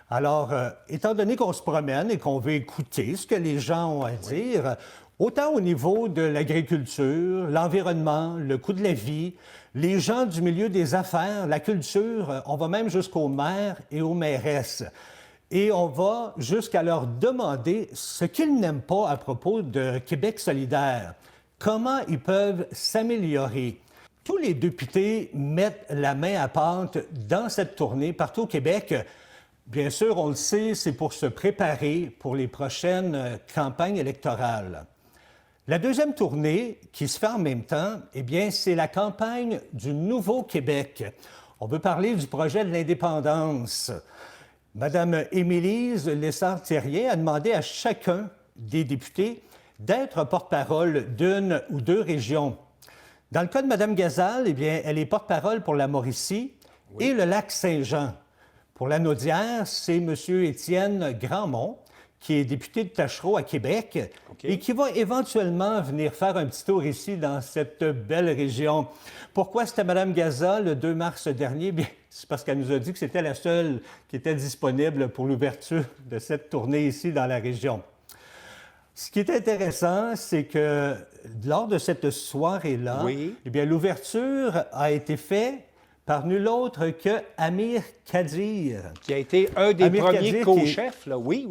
Alors, étant donné qu'on se promène et qu'on veut écouter ce que les gens ont à dire, autant au niveau de l'agriculture, l'environnement, le coût de la vie, les gens du milieu des affaires, la culture, on va même jusqu'aux maires et aux mairesses. Et on va jusqu'à leur demander ce qu'ils n'aiment pas à propos de Québec solidaire. comment ils peuvent s'améliorer. Tous les députés mettent la main à pâte dans cette tournée partout au Québec. Bien sûr, on le sait, c'est pour se préparer pour les prochaines campagnes électorales. La deuxième tournée, qui se fait en même temps, eh bien, c'est la campagne du Nouveau-Québec. On veut parler du projet de l'indépendance. Madame Émilise Lessard-Thériet a demandé à chacun des députés d'être porte-parole d'une ou deux régions. Dans le cas de Mme Gazal, eh bien, elle est porte-parole pour la Mauricie et le lac Saint-Jean. Pour la Naudière, c'est M. Étienne Grandmont, qui est député de Tachereau à Québec et qui va éventuellement venir faire un petit tour ici dans cette belle région. Pourquoi c'était Mme Gazal le 2 mars dernier? Bien, c'est parce qu'elle nous a dit que c'était la seule qui était disponible pour l'ouverture de cette tournée ici dans la région. Ce qui est intéressant, c'est que lors de cette soirée-là, eh bien, l'ouverture a été faite par nul autre que Amir Kadir. Qui a été un des Amir premiers Kadir co-chefs, là. Oui.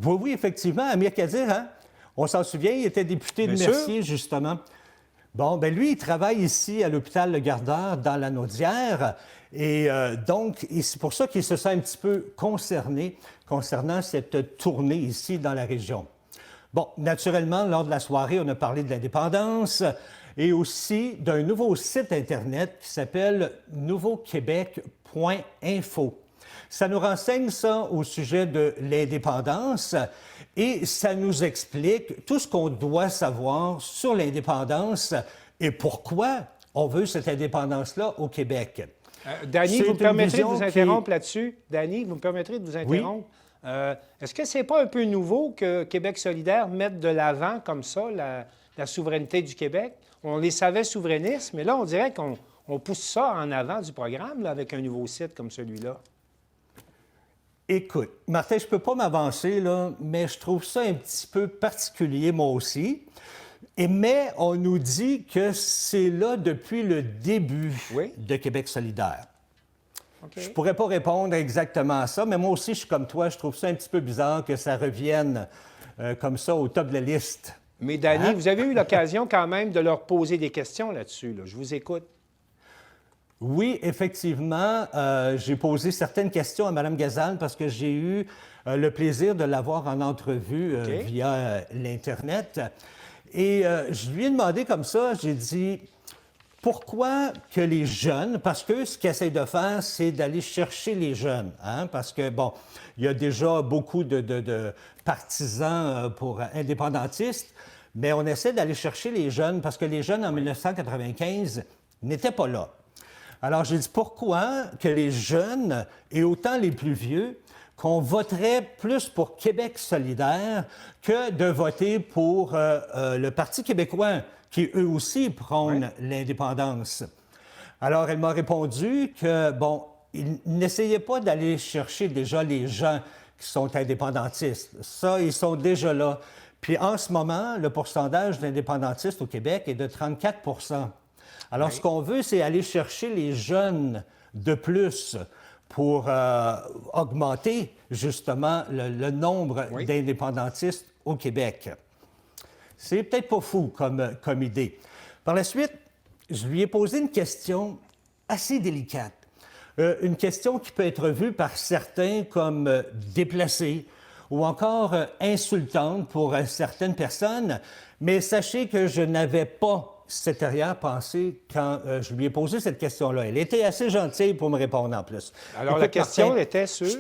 Oui, effectivement. Amir Kadir, hein? On s'en souvient, il était député de Mercier, justement. Bon, bien lui, il travaille ici à l'hôpital Le Gardeur, dans la Naudière. Et donc, c'est pour ça qu'il se sent un petit peu concerné concernant cette tournée ici dans la région. Bon, naturellement, lors de la soirée, on a parlé de l'indépendance et aussi d'un nouveau site Internet qui s'appelle nouveauquebec.info. Ça nous renseigne, ça, au sujet de l'indépendance et ça nous explique tout ce qu'on doit savoir sur l'indépendance et pourquoi on veut cette indépendance-là au Québec. Danny, vous me permettrez de vous interrompre là-dessus? Danny, vous me permettrez de vous interrompre? Oui. Est-ce que c'est pas un peu nouveau que Québec solidaire mette de l'avant comme ça la souveraineté du Québec? On les savait souverainistes, mais là, on dirait qu'on pousse ça en avant du programme là, avec un nouveau site comme celui-là. Écoute, Martin, je ne peux pas m'avancer, là, mais je trouve ça un petit peu particulier, moi aussi. Mais on nous dit que c'est là depuis le début de Québec solidaire. Je ne pourrais pas répondre exactement à ça, mais moi aussi, je suis comme toi, je trouve ça un petit peu bizarre que ça revienne comme ça au top de la liste. Mais Danny, vous avez eu l'occasion quand même de leur poser des questions là-dessus. Là. Je vous écoute. Oui, effectivement, j'ai posé certaines questions à Mme Gazal parce que j'ai eu le plaisir de l'avoir en entrevue via l'Internet. Et je lui ai demandé comme ça, j'ai dit, pourquoi que les jeunes, parce que ce qu'ils essayent de faire, c'est d'aller chercher les jeunes, hein? Parce que, bon, il y a déjà beaucoup de partisans pour indépendantistes, mais on essaie d'aller chercher les jeunes parce que les jeunes en 1995 n'étaient pas là. Alors, j'ai dit, pourquoi que les jeunes, et autant les plus vieux, qu'on voterait plus pour Québec solidaire que de voter pour le Parti québécois, qui eux aussi prônent l'indépendance. Alors, elle m'a répondu que, bon, n'essayez pas d'aller chercher déjà les gens qui sont indépendantistes. Ça, ils sont déjà là. Puis en ce moment, le pourcentage d'indépendantistes au Québec est de 34 %. Alors, ce qu'on veut, c'est aller chercher les jeunes de plus pour augmenter, justement, le nombre d'indépendantistes au Québec. C'est peut-être pas fou comme idée. Par la suite, je lui ai posé une question assez délicate. Une question qui peut être vue par certains comme déplacée ou encore insultante pour certaines personnes, mais sachez que je n'avais pas cette arrière-pensée quand je lui ai posé cette question-là. Elle était assez gentille pour me répondre en plus. Alors, la question était sur?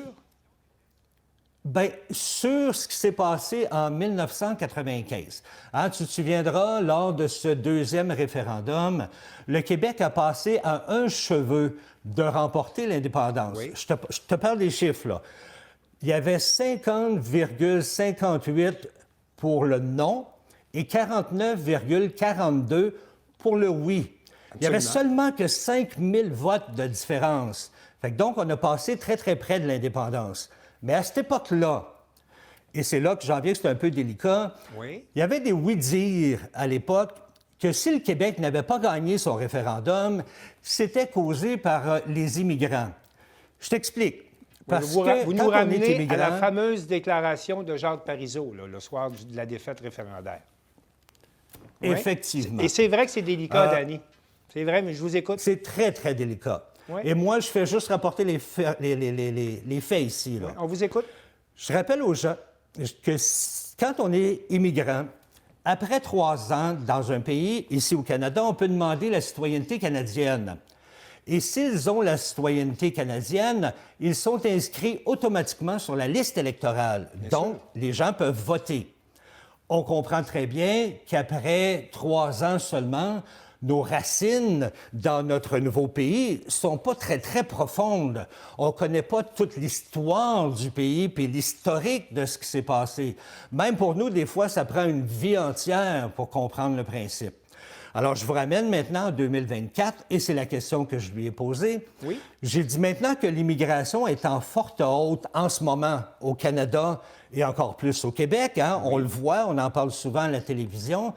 Bien, sur ce qui s'est passé en 1995. Hein, tu te souviendras, lors de ce deuxième référendum, le Québec a passé à un cheveu de remporter l'indépendance. Oui. Je te parle des chiffres, là. Il y avait 50,58 pour le non et 49,42 pour le oui. Absolument. Il n'y avait seulement que 5 000 votes de différence. Fait que donc, on a passé très, très près de l'indépendance. Mais à cette époque-là, et c'est là que j'en viens que c'est un peu délicat, il y avait des oui-dire à l'époque que si le Québec n'avait pas gagné son référendum, c'était causé par les immigrants. Je t'explique. Parce vous que nous ramenez à la fameuse déclaration de Jacques Parizeau, là, le soir de la défaite référendaire. Effectivement. Et c'est vrai que c'est délicat, Dany. C'est vrai, mais je vous écoute. C'est très, très délicat. Et moi, je fais juste rapporter les faits ici. Là. On vous écoute. Je rappelle aux gens que quand on est immigrant, après 3 ans dans un pays, ici au Canada, on peut demander la citoyenneté canadienne. Et s'ils ont la citoyenneté canadienne, ils sont inscrits automatiquement sur la liste électorale. Donc, les gens peuvent voter. On comprend très bien qu'après 3 ans seulement, nos racines dans notre nouveau pays sont pas très, très profondes. On ne connaît pas toute l'histoire du pays puis l'historique de ce qui s'est passé. Même pour nous, des fois, ça prend une vie entière pour comprendre le principe. Alors, je vous ramène maintenant en 2024, et c'est la question que je lui ai posée. Oui. J'ai dit maintenant que l'immigration est en forte hausse en ce moment au Canada et encore plus au Québec. Hein? On le voit, on en parle souvent à la télévision.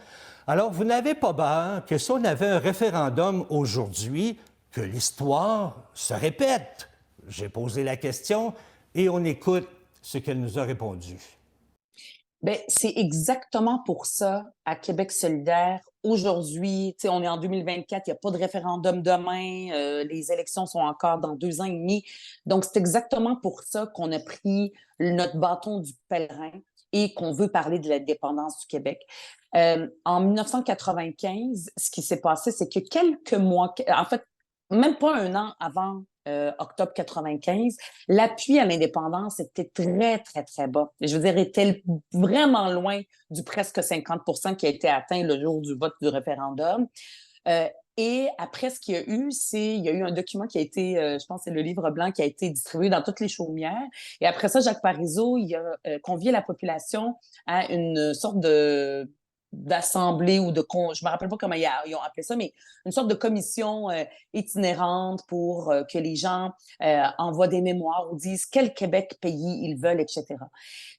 Alors, vous n'avez pas peur que si on avait un référendum aujourd'hui, que l'histoire se répète? J'ai posé la question et on écoute ce qu'elle nous a répondu. Bien, c'est exactement pour ça, à Québec solidaire, aujourd'hui, on est en 2024, il n'y a pas de référendum demain, les élections sont encore dans 2 ans et demi. Donc, c'est exactement pour ça qu'on a pris notre bâton du pèlerin et qu'on veut parler de l'indépendance du Québec. En 1995, ce qui s'est passé, c'est que quelques mois, en fait, même pas 1 an avant octobre 95, l'appui à l'indépendance était très, très, très bas. Je veux dire, était vraiment loin du presque 50% qui a été atteint le jour du vote du référendum. Et après, ce qu'il y a eu, il y a eu un document qui a été, je pense que c'est le livre blanc qui a été distribué dans toutes les chaumières. Et après ça, Jacques Parizeau, il a convié la population à une sorte d'assemblée ou je me rappelle pas comment ils ont appelé ça, mais une sorte de commission itinérante pour que les gens envoient des mémoires ou disent quel Québec pays ils veulent, etc.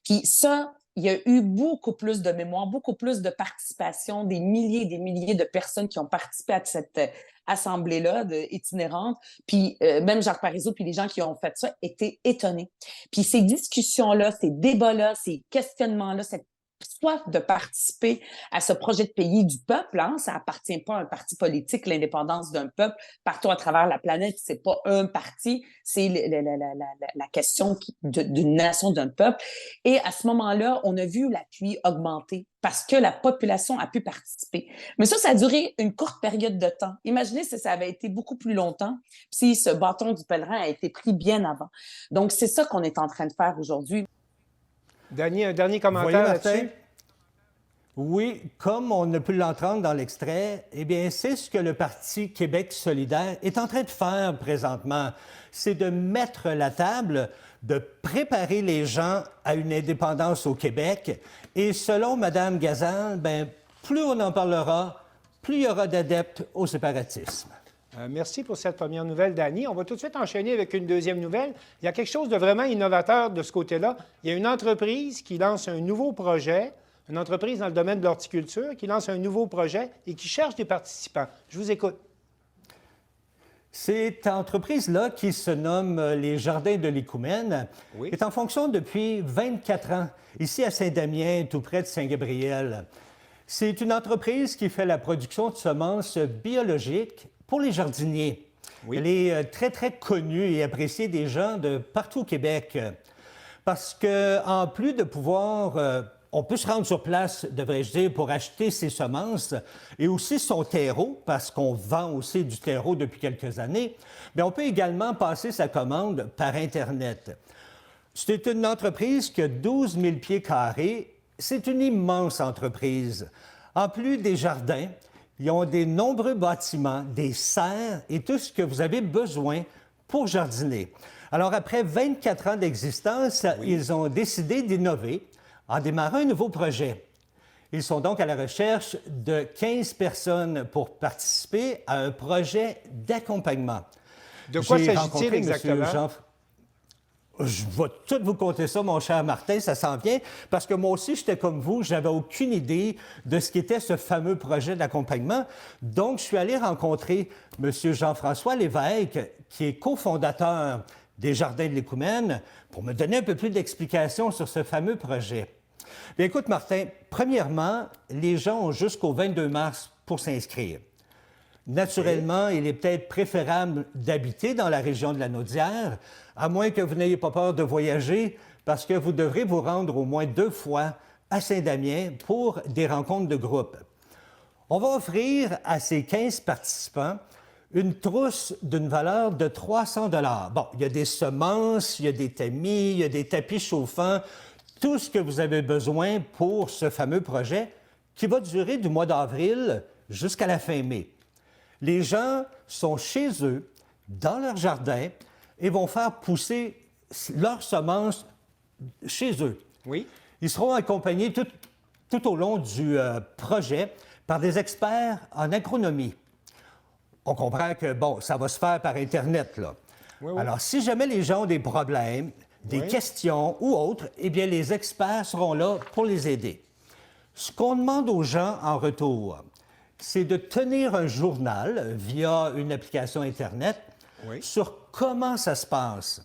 Puis ça, il y a eu beaucoup plus de mémoires, beaucoup plus de participation, des milliers et des milliers de personnes qui ont participé à cette assemblée-là itinérante. Puis même Jacques Parizeau, puis les gens qui ont fait ça étaient étonnés. Puis ces discussions-là, ces débats-là, ces questionnements-là, cette soif de participer à ce projet de pays du peuple, hein, ça appartient pas à un parti politique, l'indépendance d'un peuple partout à travers la planète, c'est pas un parti, c'est la question d'une nation, d'un peuple. Et à ce moment-là, on a vu l'appui augmenter parce que la population a pu participer. Mais ça a duré une courte période de temps. Imaginez si ça avait été beaucoup plus longtemps, si ce bâton du pèlerin a été pris bien avant. Donc, c'est ça qu'on est en train de faire aujourd'hui. Dany, un dernier commentaire là-dessus? Oui, comme on a pu l'entendre dans l'extrait, eh bien, c'est ce que le Parti Québec solidaire est en train de faire présentement. C'est de mettre la table, de préparer les gens à une indépendance au Québec. Et selon Mme Gazal, bien, plus on en parlera, plus il y aura d'adeptes au séparatisme. Merci pour cette première nouvelle, Dany. On va tout de suite enchaîner avec une deuxième nouvelle. Il y a quelque chose de vraiment innovateur de ce côté-là. Il y a une entreprise qui lance un nouveau projet, une entreprise dans le domaine de l'horticulture qui lance un nouveau projet et qui cherche des participants. Je vous écoute. Cette entreprise-là, qui se nomme les Jardins de l'Écoumène, est en fonction depuis 24 ans, ici à Saint-Damien, tout près de Saint-Gabriel. C'est une entreprise qui fait la production de semences biologiques pour les jardiniers. Elle est très, très connue et appréciée des gens de partout au Québec. Parce qu'en plus de pouvoir, on peut se rendre sur place, devrais-je dire, pour acheter ses semences et aussi son terreau, parce qu'on vend aussi du terreau depuis quelques années, mais on peut également passer sa commande par Internet. C'est une entreprise qui a 12 000 pieds carrés. C'est une immense entreprise. En plus des jardins, ils ont des nombreux bâtiments, des serres et tout ce que vous avez besoin pour jardiner. Alors, après 24 ans d'existence, ils ont décidé d'innover en démarrant un nouveau projet. Ils sont donc à la recherche de 15 personnes pour participer à un projet d'accompagnement. De quoi s'agit-il exactement? Je vais tout vous conter ça, mon cher Martin, ça s'en vient, parce que moi aussi, j'étais comme vous, je n'avais aucune idée de ce qu'était ce fameux projet d'accompagnement. Donc, je suis allé rencontrer M. Jean-François Lévesque, qui est cofondateur des Jardins de l'Écoumène, pour me donner un peu plus d'explications sur ce fameux projet. Bien, écoute, Martin, premièrement, les gens ont jusqu'au 22 mars pour s'inscrire. Naturellement, il est peut-être préférable d'habiter dans la région de la Naudière, à moins que vous n'ayez pas peur de voyager, parce que vous devrez vous rendre au moins 2 fois à Saint-Damien pour des rencontres de groupe. On va offrir à ces 15 participants une trousse d'une valeur de 300 $. Bon, il y a des semences, il y a des tamis, il y a des tapis chauffants, tout ce que vous avez besoin pour ce fameux projet qui va durer du mois d'avril jusqu'à la fin mai. Les gens sont chez eux, dans leur jardin, et vont faire pousser leurs semences chez eux. Oui. Ils seront accompagnés tout au long du projet par des experts en agronomie. On comprend que, bon, ça va se faire par Internet, là. Oui, oui. Alors, si jamais les gens ont des problèmes, des questions ou autres, eh bien, les experts seront là pour les aider. Ce qu'on demande aux gens en retour, c'est de tenir un journal via une application Internet sur comment ça se passe.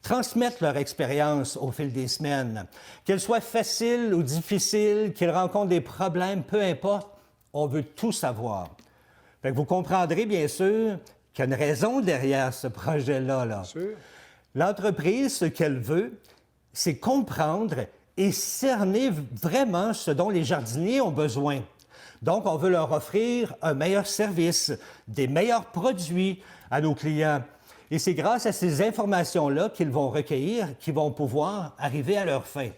Transmettre leur expérience au fil des semaines. Qu'elle soit facile ou difficile, qu'ils rencontrent des problèmes, peu importe, on veut tout savoir. Fait que vous comprendrez bien sûr qu'il y a une raison derrière ce projet-là. Là. L'entreprise, ce qu'elle veut, c'est comprendre et cerner vraiment ce dont les jardiniers ont besoin. Donc, on veut leur offrir un meilleur service, des meilleurs produits à nos clients. Et c'est grâce à ces informations-là qu'ils vont recueillir qu'ils vont pouvoir arriver à leur fin.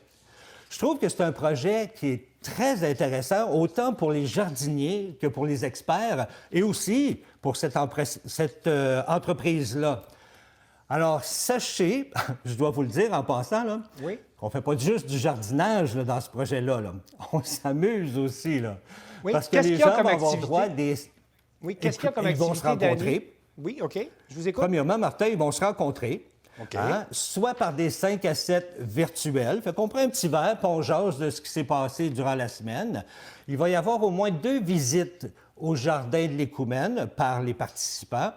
Je trouve que c'est un projet qui est très intéressant, autant pour les jardiniers que pour les experts, et aussi pour cette entreprise-là. Alors, sachez, je dois vous le dire en passant, là, qu'on ne fait pas juste du jardinage là, dans ce projet-là. Là. On s'amuse aussi. Là, parce que les gens vont avoir droit à des... Oui, qu'est-ce qu'il y a comme activité? Ils vont se rencontrer. Oui, OK. Je vous écoute. Premièrement, Martin, ils vont se rencontrer. OK. Soit par des 5 à 7 virtuels. Fait qu'on prend un petit verre, puis on jase de ce qui s'est passé durant la semaine. Il va y avoir au moins 2 visites au jardin de l'Écoumène par les participants.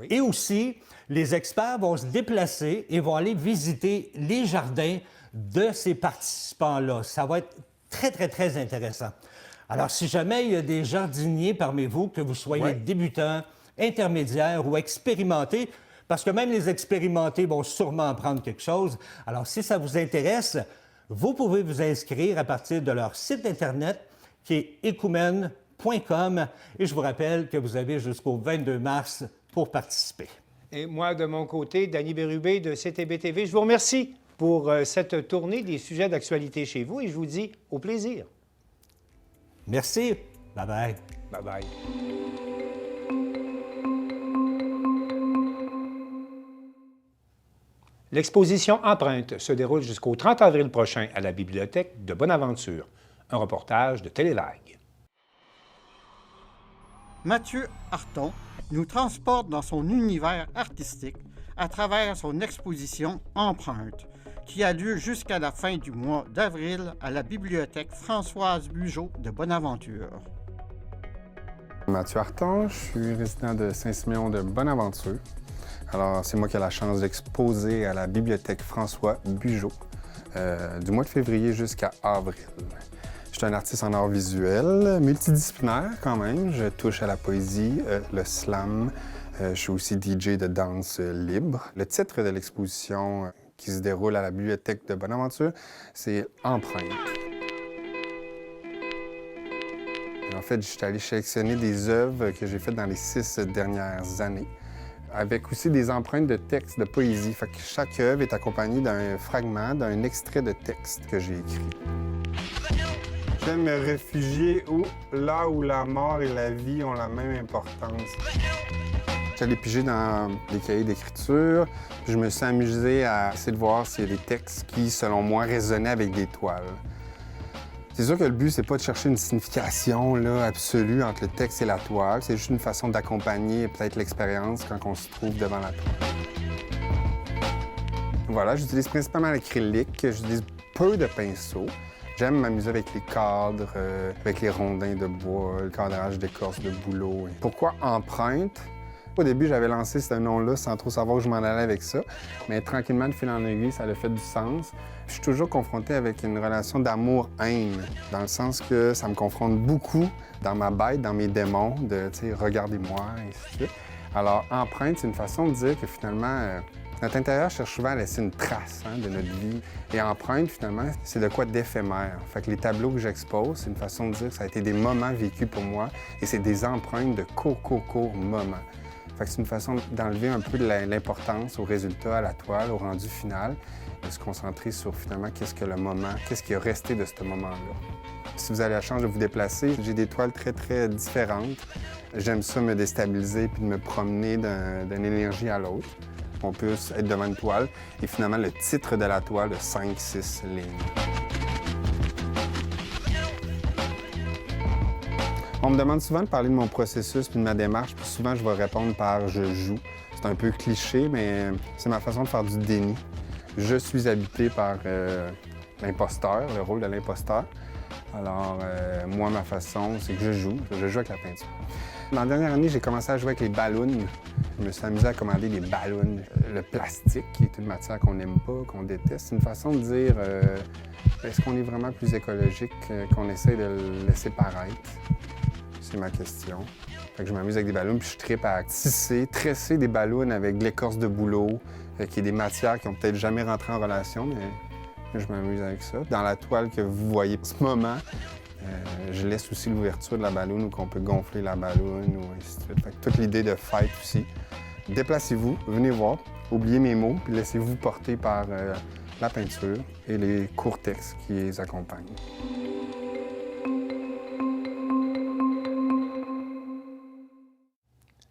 Et aussi, les experts vont se déplacer et vont aller visiter les jardins de ces participants-là. Ça va être très, très, très intéressant. Alors, si jamais il y a des jardiniers parmi vous, que vous soyez débutants, intermédiaires ou expérimentés, parce que même les expérimentés vont sûrement apprendre quelque chose. Alors, si ça vous intéresse, vous pouvez vous inscrire à partir de leur site Internet qui est écoumène.com. Et je vous rappelle que vous avez jusqu'au 22 mars pour participer. Et moi, de mon côté, Danny Bérubé de CTB-TV, je vous remercie pour cette tournée des sujets d'actualité chez vous et je vous dis au plaisir. Merci. Bye-bye. Bye-bye. L'exposition Empreinte se déroule jusqu'au 30 avril prochain à la Bibliothèque de Bonaventure. Un reportage de Télélag. Mathieu Harton nous transporte dans son univers artistique à travers son exposition Empreinte, qui a lieu jusqu'à la fin du mois d'avril à la Bibliothèque Françoise Bugeaud de Bonaventure. Mathieu Harton, je suis résident de Saint-Siméon de Bonaventure. Alors, c'est moi qui ai la chance d'exposer à la Bibliothèque François Bugeaud du mois de février jusqu'à avril. Je suis un artiste en art visuel, multidisciplinaire quand même. Je touche à la poésie, le slam. Je suis aussi DJ de danse libre. Le titre de l'exposition qui se déroule à la Bibliothèque de Bonaventure, c'est Empreinte. En fait, je suis allé sélectionner des œuvres que j'ai faites dans les 6 dernières années, avec aussi des empreintes de textes, de poésie. Fait que chaque œuvre est accompagnée d'un fragment, d'un extrait de texte que j'ai écrit. J'aime me réfugier là où la mort et la vie ont la même importance. J'allais piger dans les cahiers d'écriture, puis je me suis amusé à essayer de voir s'il y a des textes qui, selon moi, résonnaient avec des toiles. C'est sûr que le but, c'est pas de chercher une signification là, absolue entre le texte et la toile. C'est juste une façon d'accompagner peut-être l'expérience quand on se trouve devant la toile. Voilà, j'utilise principalement l'acrylique, j'utilise peu de pinceaux. J'aime m'amuser avec les cadres, avec les rondins de bois, le cadrage d'écorce de bouleau. Pourquoi empreinte? Au début, j'avais lancé ce nom-là sans trop savoir où je m'en allais avec ça. Mais tranquillement, de fil en aiguille, ça a fait du sens. Je suis toujours confronté avec une relation d'amour-haine, dans le sens que ça me confronte beaucoup dans ma bête, dans mes démons, de, tu sais, regardez-moi, et ainsi de suite. Alors, empreinte, c'est une façon de dire que finalement, notre intérieur cherche souvent à laisser une trace de notre vie. Et empreinte, finalement, c'est de quoi d'éphémère. Fait que les tableaux que j'expose, c'est une façon de dire que ça a été des moments vécus pour moi et c'est des empreintes de courts moments. Fait que c'est une façon d'enlever un peu de l'importance au résultat, à la toile, au rendu final, de se concentrer sur finalement qu'est-ce que le moment, qu'est-ce qui est resté de ce moment-là. Si vous avez la chance de vous déplacer, j'ai des toiles très, très différentes. J'aime ça me déstabiliser puis de me promener d'une énergie à l'autre. On peut être devant une toile et finalement le titre de la toile de 5-6 lignes. On me demande souvent de parler de mon processus puis de ma démarche, puis souvent je vais répondre par « je joue ». C'est un peu cliché, mais c'est ma façon de faire du déni. Je suis habité par l'imposteur, le rôle de l'imposteur. Alors, moi, ma façon, c'est que je joue avec la peinture. Dans la dernière année, j'ai commencé à jouer avec les ballons. Je me suis amusé à commander des ballons. Le plastique, qui est une matière qu'on n'aime pas, qu'on déteste, c'est une façon de dire est-ce qu'on est vraiment plus écologique qu'on essaie de le laisser paraître? C'est ma question. Fait que je m'amuse avec des ballons, puis je trippe à tisser, tresser des ballons avec de l'écorce de bouleau, qui est des matières qui n'ont peut-être jamais rentré en relation, mais je m'amuse avec ça. Dans la toile que vous voyez en ce moment, je laisse aussi l'ouverture de la balloune où on peut gonfler la balloune ou ainsi de suite. Fait que toute l'idée de fête aussi. Déplacez-vous, venez voir, oubliez mes mots, puis laissez-vous porter par la peinture et les courts textes qui les accompagnent.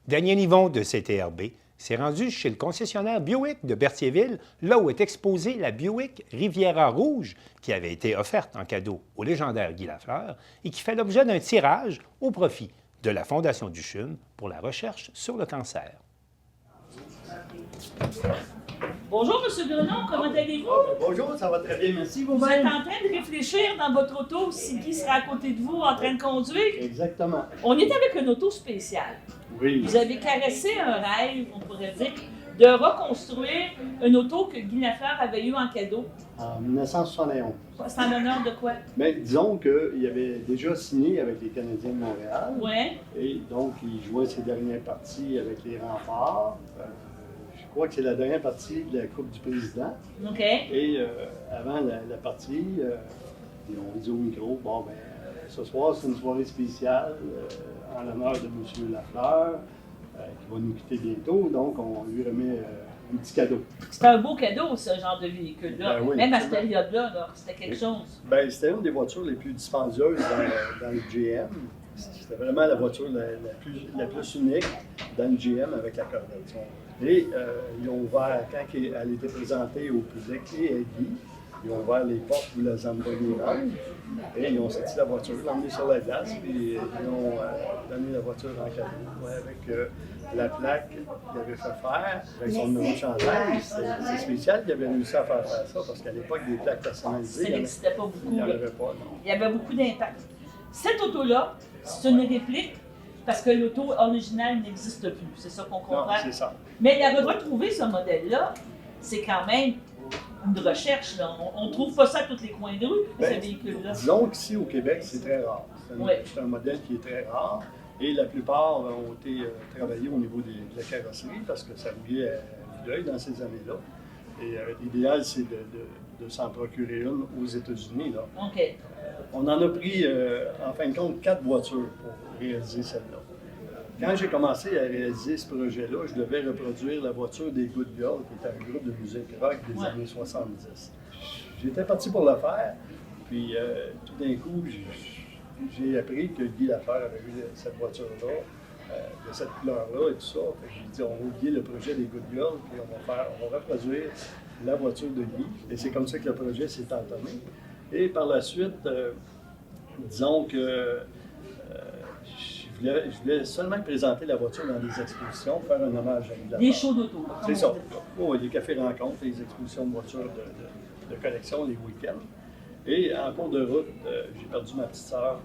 Daniel Yvon de CTRB s'est rendu chez le concessionnaire Buick de Berthierville, là où est exposée la Buick Riviera Rouge, qui avait été offerte en cadeau au légendaire Guy Lafleur et qui fait l'objet d'un tirage au profit de la Fondation du CHUM pour la recherche sur le cancer. Bonjour, M. Grenon, comment allez-vous? Bonjour, ça va très bien, merci. Vous êtes en train de réfléchir dans votre auto si Guy sera à côté de vous en train de conduire? Exactement. On est avec une auto spéciale. Oui. Vous avez caressé un rêve, on pourrait dire, de reconstruire une auto que Guy Lafleur avait eue en cadeau. En 1971. C'est en l'honneur de quoi? Bien, disons qu'il avait déjà signé avec les Canadiens de Montréal. Oui. Et donc, il jouait ses dernières parties avec les Remparts. Je crois que c'est la dernière partie de la Coupe du Président. OK. Et avant la partie, on dit au micro, bon, ben ce soir, c'est une soirée spéciale en l'honneur de M. Lafleur, qui va nous quitter bientôt. Donc, on lui remet un petit cadeau. C'était un beau cadeau, ce genre de véhicule-là. Ben oui, même à cette période-là, c'était quelque chose. Ben, c'était une des voitures les plus dispendieuses dans le GM. C'était vraiment la voiture la plus unique dans le GM avec la Corvette. Et ils ont ouvert, quand elle était présentée au public et à Guy, ils ont ouvert les portes pour la Zamboni Ride et ils ont sorti la voiture, l'ont emmenée sur la glace, puis ils ont donné la voiture en cadeau avec la plaque qu'il avait fait faire, avec son numéro de chandail. C'est spécial qu'il avait réussi à faire ça, parce qu'à l'époque, des plaques personnalisées, Ça n'existait pas beaucoup. Il n'y en avait pas, non. Il y avait beaucoup d'impact. Cette auto-là, c'est une réplique parce que l'auto originale n'existe plus. C'est ça qu'on comprend. Non, c'est ça. Mais de retrouver ce modèle-là, c'est quand même une recherche. Là. On ne trouve pas ça à tous les coins de rue, ce véhicule-là. Disons qu'ici, au Québec, c'est très rare. Oui. C'est un modèle qui est très rare. Et la plupart ont été travaillés au niveau de la carrosserie parce que ça rouillait à l'œil dans ces années-là. Et l'idéal, c'est de s'en procurer une aux États-Unis. Là. OK. On en a pris, en fin de compte, 4 voitures pour réaliser celle-là. Quand j'ai commencé à réaliser ce projet-là, je devais reproduire la voiture des Good Girls, qui était un groupe de musique rock des années 70. J'étais parti pour le faire, puis tout d'un coup, j'ai appris que Guy Lafleur avait eu cette voiture-là, de cette couleur-là et tout ça. J'ai dit, on va oublier le projet des Good Girls, puis on va reproduire la voiture de Guy. Et c'est comme ça que le projet s'est entamé. Et par la suite, disons que je voulais seulement présenter la voiture dans des expositions, faire un hommage à Guy Lafleur. Des shows d'auto. C'est ça. Oh, les cafés-rencontres, les expositions de voitures de collection, les week-ends. Et en cours de route, j'ai perdu ma petite sœur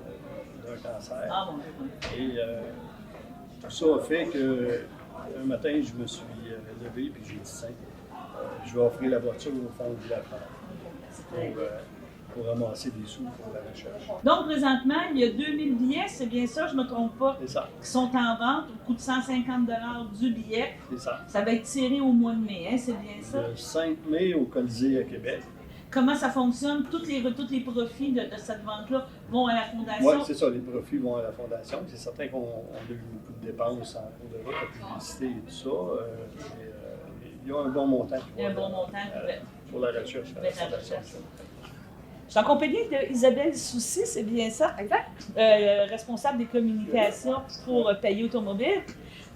d'un cancer. Ah bon. Et tout ça a fait que Un matin, je me suis levé puis j'ai dit, tiens, je vais offrir la voiture au fond du lac pour ramasser des sous pour la recherche. Donc, présentement, il y a 2000 billets, c'est bien ça, je ne me trompe pas, C'est ça. qui sont en vente au coût de 150 du billet. C'est ça. Ça va être tiré au mois de mai, hein, c'est bien ça? Le 5 mai au Colisée à Québec. Comment ça fonctionne? Tous les profits de cette vente-là vont à la Fondation? Oui, c'est ça, les profits vont à la Fondation. C'est certain qu'on a eu beaucoup de dépenses en cours de route, la publicité et tout ça. Il y a un bon montant. Il y a un bon montant pour la recherche. Je suis en compagnie d'Isabelle Soucy, c'est bien ça? Exact. Responsable des communications pour Payé Automobile.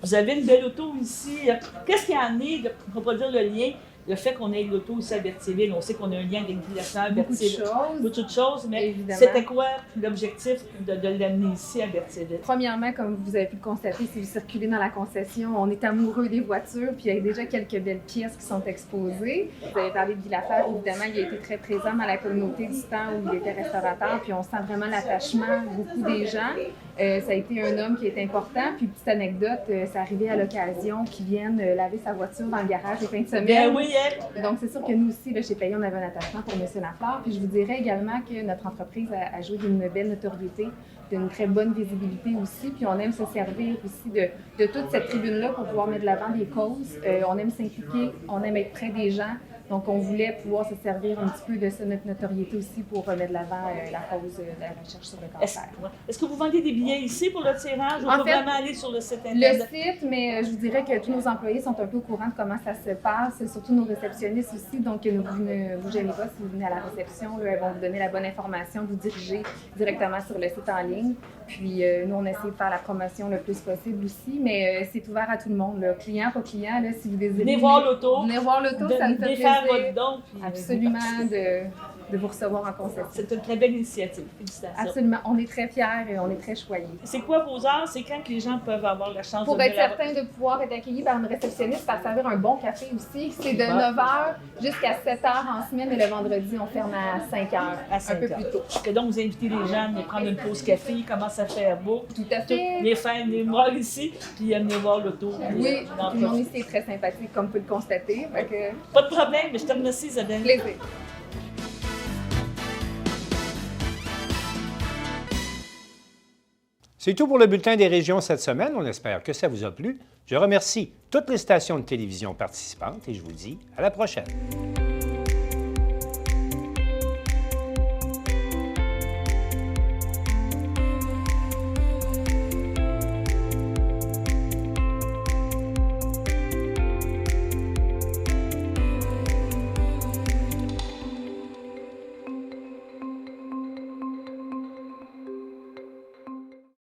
Vous avez une belle auto ici. Qu'est-ce qui a amené, on va pas dire le lien, le fait qu'on ait l'auto ici à Berthierville? On sait qu'on a un lien avec la Berthierville. Beaucoup de choses, mais évidemment. c'était quoi l'objectif de l'amener ici à Berthierville? Premièrement, comme vous avez pu le constater, si vous circulez dans la concession, on est amoureux des voitures, puis il y a déjà quelques belles pièces qui sont exposées. Vous avez parlé de Guy Lafleur, évidemment, il a été très présent dans la communauté du temps où il était restaurateur, puis on sent vraiment l'attachement beaucoup des gens. Ça a été un homme qui est important. Puis, petite anecdote, c'est arrivé à l'occasion qu'il vienne laver sa voiture dans le garage les fins de semaine. Bien oui, hein? Donc, c'est sûr que nous aussi, là, chez Payé, on avait un attachement pour M. Lafleur. Puis, je vous dirais également que notre entreprise a joué d'une belle notoriété, d'une très bonne visibilité aussi. Puis, on aime se servir aussi de toute cette tribune-là pour pouvoir mettre de l'avant des causes. On aime s'impliquer, on aime être près des gens. Donc, on voulait pouvoir se servir un petit peu de ça, notre notoriété aussi, pour mettre de l'avant la cause de la recherche sur le cancer. Est-ce que vous vendez des billets ici pour le tirage ou on En peut fait, vraiment aller sur le site Internet? Le site, mais je vous dirais que tous nos employés sont un peu au courant de comment ça se passe, surtout nos réceptionnistes aussi. Donc, ne vous gênez pas si vous venez à la réception. Elles vont vous donner la bonne information, vous diriger directement sur le site en ligne. Puis, nous, on essaie de faire la promotion le plus possible aussi, mais c'est ouvert à tout le monde. Là. Client, pas client, là, si vous désirez. Venez voir l'auto. Venez voir l'auto, ça nous fait plaisir. Faire votre don. Absolument, de vous recevoir en concession. C'est une très belle initiative. Félicitations. Absolument. On est très fiers et on est très choyés. C'est quoi vos heures? C'est quand que les gens peuvent avoir la chance Pour de être venir certain de pouvoir être accueilli par une réceptionniste, faire servir un bon café aussi. C'est de 9h jusqu'à 7h en semaine et le vendredi, on ferme à 5h. Un peu plus tôt. Et donc, vous invitez les gens à venir prendre une pause café, comment ça fait beau. Tout à fait. Les faire venir voir ici, puis venir voir l'auto. Oui, tout le monde ici est très sympathique, comme vous pouvez le constater. Pas de problème, mais je te remercie, Isabelle. Plaisir. C'est tout pour le Bulletin des régions cette semaine. On espère que ça vous a plu. Je remercie toutes les stations de télévision participantes et je vous dis à la prochaine.